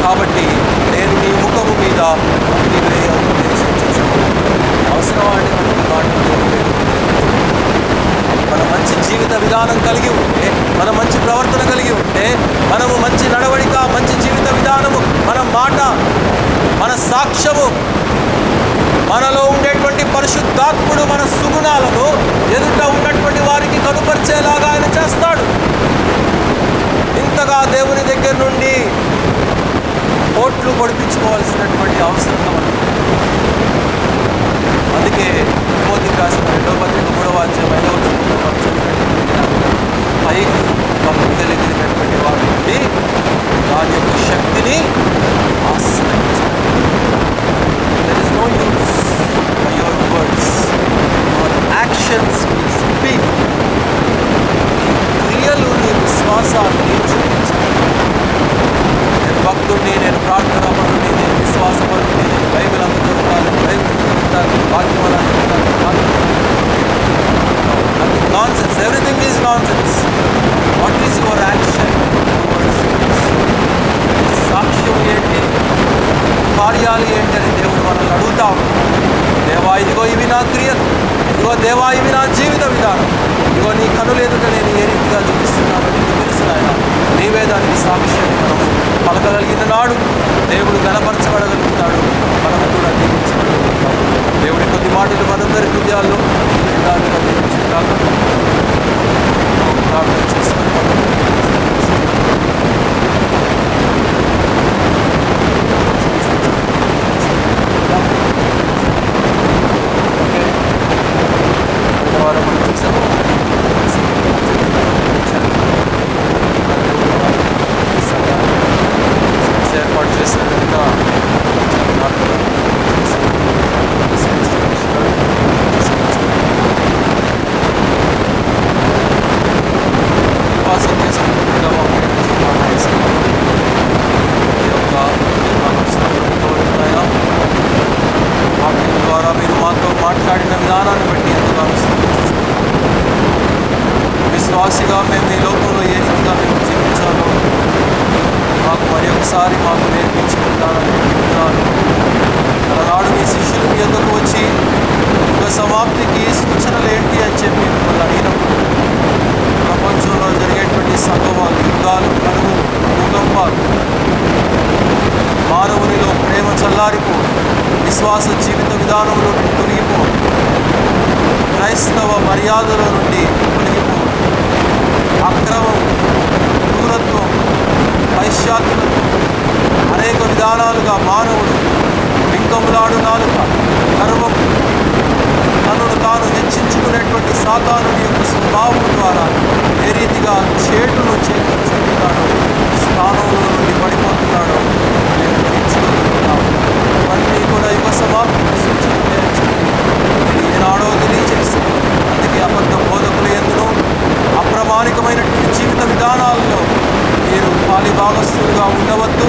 కాబట్టి నేను నీ ముఖము మీద అవసరం అంటే మన మంచి జీవిత విధానం కలిగి ఉంటే, మన మంచి ప్రవర్తన కలిగి ఉంటే, మనము మంచి నడవడిక, మంచి జీవిత విధానము, మన మాట, మన సాక్ష్యము, మనలో ఉండేటువంటి పరిశుద్ధాత్ముడు మన సుగుణాలను ఎదుట ఉన్నటువంటి వారికి కనుపరిచేలాగా ఆయన చేస్తాడు. ఇంతగా దేవుని దగ్గర నుండి ఓట్లు పొడిపించుకోవాల్సినటువంటి అవసరం మనకు. అందుకే తిమోతికి రాసిన 2వ పత్రిక 3వ అధ్యాయం 5వ వచనంలో మనం చదివినటువంటి పైకి భక్తి కలిగినటువంటి వారి నుండి దాని యొక్క శక్తిని ఆశ్రయించాలి. There is no use for your words, your actions will speak. నీ క్రియలు నీ విశ్వాసాన్ని చూపించాలి. నేను భక్తుడిని, నేను ప్రార్థనాపరుడిని, నేను విశ్వాసపరుడిని, నేను బైబిల్ అందుతూ ఉండాలి, బైబిల్ వాక్యం nothing nonsense, everything is nonsense. What is your action towards this? సాక్ష్యం ఏంటి, కార్యాలు ఏంటి అని దేవుడు మనల్ని అడుగుతా ఉంటాడు. దేవా, ఇదిగో ఇవి నా క్రియలు, ఇదిగో దేవా ఇవి నా జీవిత విధానం, ఇదిగో నీ కనులు ఎదుట నేను ఏ రీతిగా చూపిస్తున్నాను నీకు తెలుసు నాయన. నీవే దానికి సాక్ష్యం మనము పలకగలిగిన నాడు దేవుడు గణపరచబడగలుగుతాడు, మనము కూడా దీవించబడగలుగుతాడు. దేవుడి కొద్ది మాటలు మనందరి హృదయాల్లో నిండాలుగా దీవించుగాక. ప్రార్థన చేసుకుని మనం చూసాము ఏర్పాటు చేసినట్టుగా ఉపాసన చేసుకుంటుగా వాక్యం ద్వారా మీరు మాతో మాట్లాడిన విధానాన్ని బట్టి ఎంతగానో విశ్వాసిగా మేము ఈ లోకంలో ఏ రీతిగా మేము జీవించాలో మాకు మరి ఒకసారి మాకు నేర్పించుకుంటానని అలనాడు మీ శిష్యులు మీ యొద్దకు వచ్చి యుగ సమాప్తికి సూచనలు ఏంటి అని చెప్పి మిమ్మల్ని అడిగినప్పుడు ప్రపంచంలో జరిగేటువంటి సంభవాలు, యుద్ధాలు, కరువు, భూకంపాలు, మానవునిలో ప్రేమ చల్లారిపో, విశ్వాస జీవిత విధానంలో నుండి తొలగిపో, క్రైస్తవ మర్యాదల నుండి తొలగిపో, అక్రమం, క్రూరత్వం, వైశ్యాత్మకం, అనేక విధానాలుగా మానవుడు బింకములాడు నాలుక, గర్వం, తనను తాను హెచ్చించుకునేటువంటి సాతానుడి యొక్క స్వభావం ద్వారా ఏ రీతిగా చేటును చేకూర్చుకుంటున్నాడో, స్థానంలో నుండి పడిపోతున్నాడో మేము గ్రహించుకుంటున్నాము. ఇవన్నీ కూడా యుగ సమాప్తికి సూచనలే అని చెప్పి ఈనాడో తెలియజేసి, అందుకే అబద్ధ బోధకులు ఎందునో అప్రమాణికమైనటువంటి జీవిత విధానాల్లో మీరు పాలి భాగస్థులుగా ఉండవద్దు,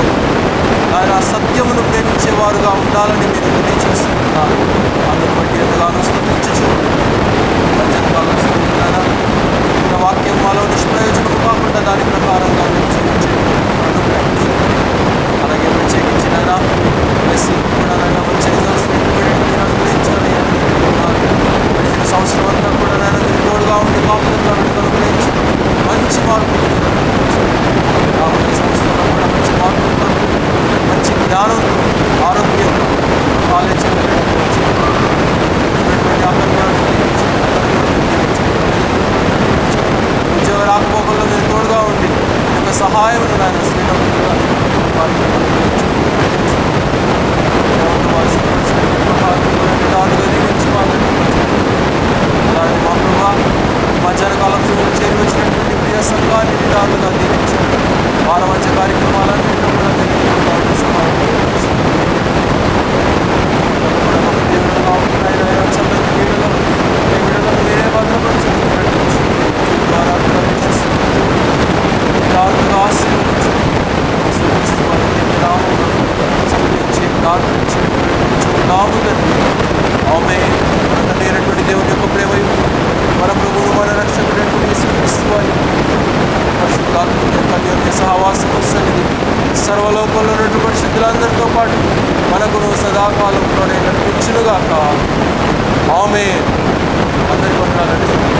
ఆయన సత్యమును ప్రేమించేవారుగా ఉండాలని మీరు తెలియజేస్తున్నారు. అందుని బట్టి ఎంతగానో స్తుతించు. జనకాలం స్తుతున్నారా, వాక్యం మాలో నిష్ప్రయోజనం కాకుండా దాని ప్రకారంగా మీరు జీవించండి. అలాగే ప్రత్యేకించిన వచ్చే అనుగ్రహించాలి. గడిచిన సంవత్సరం అంతా కూడా నేను తోడుగా ఉండి ప్రార్థించున్నాము తండ్రి. ఆమేన్. మన తండ్రి అయినటువంటి దేవుని యొక్క ప్రేమయు, మన ప్రభువు మన రక్షకుడైనటువంటి యేసుక్రీస్తు వారి పరిశుద్ధాత్మ యొక్క అన్యోన్య సహవాసము సన్నిధి సర్వలోకంలో ఉన్నటువంటి పరిశుద్ధులందరితో పాటు మనకును సదాకాలంలోనే నడిపించునుగాక. ఆమేన్. అందరి వందనాలండి.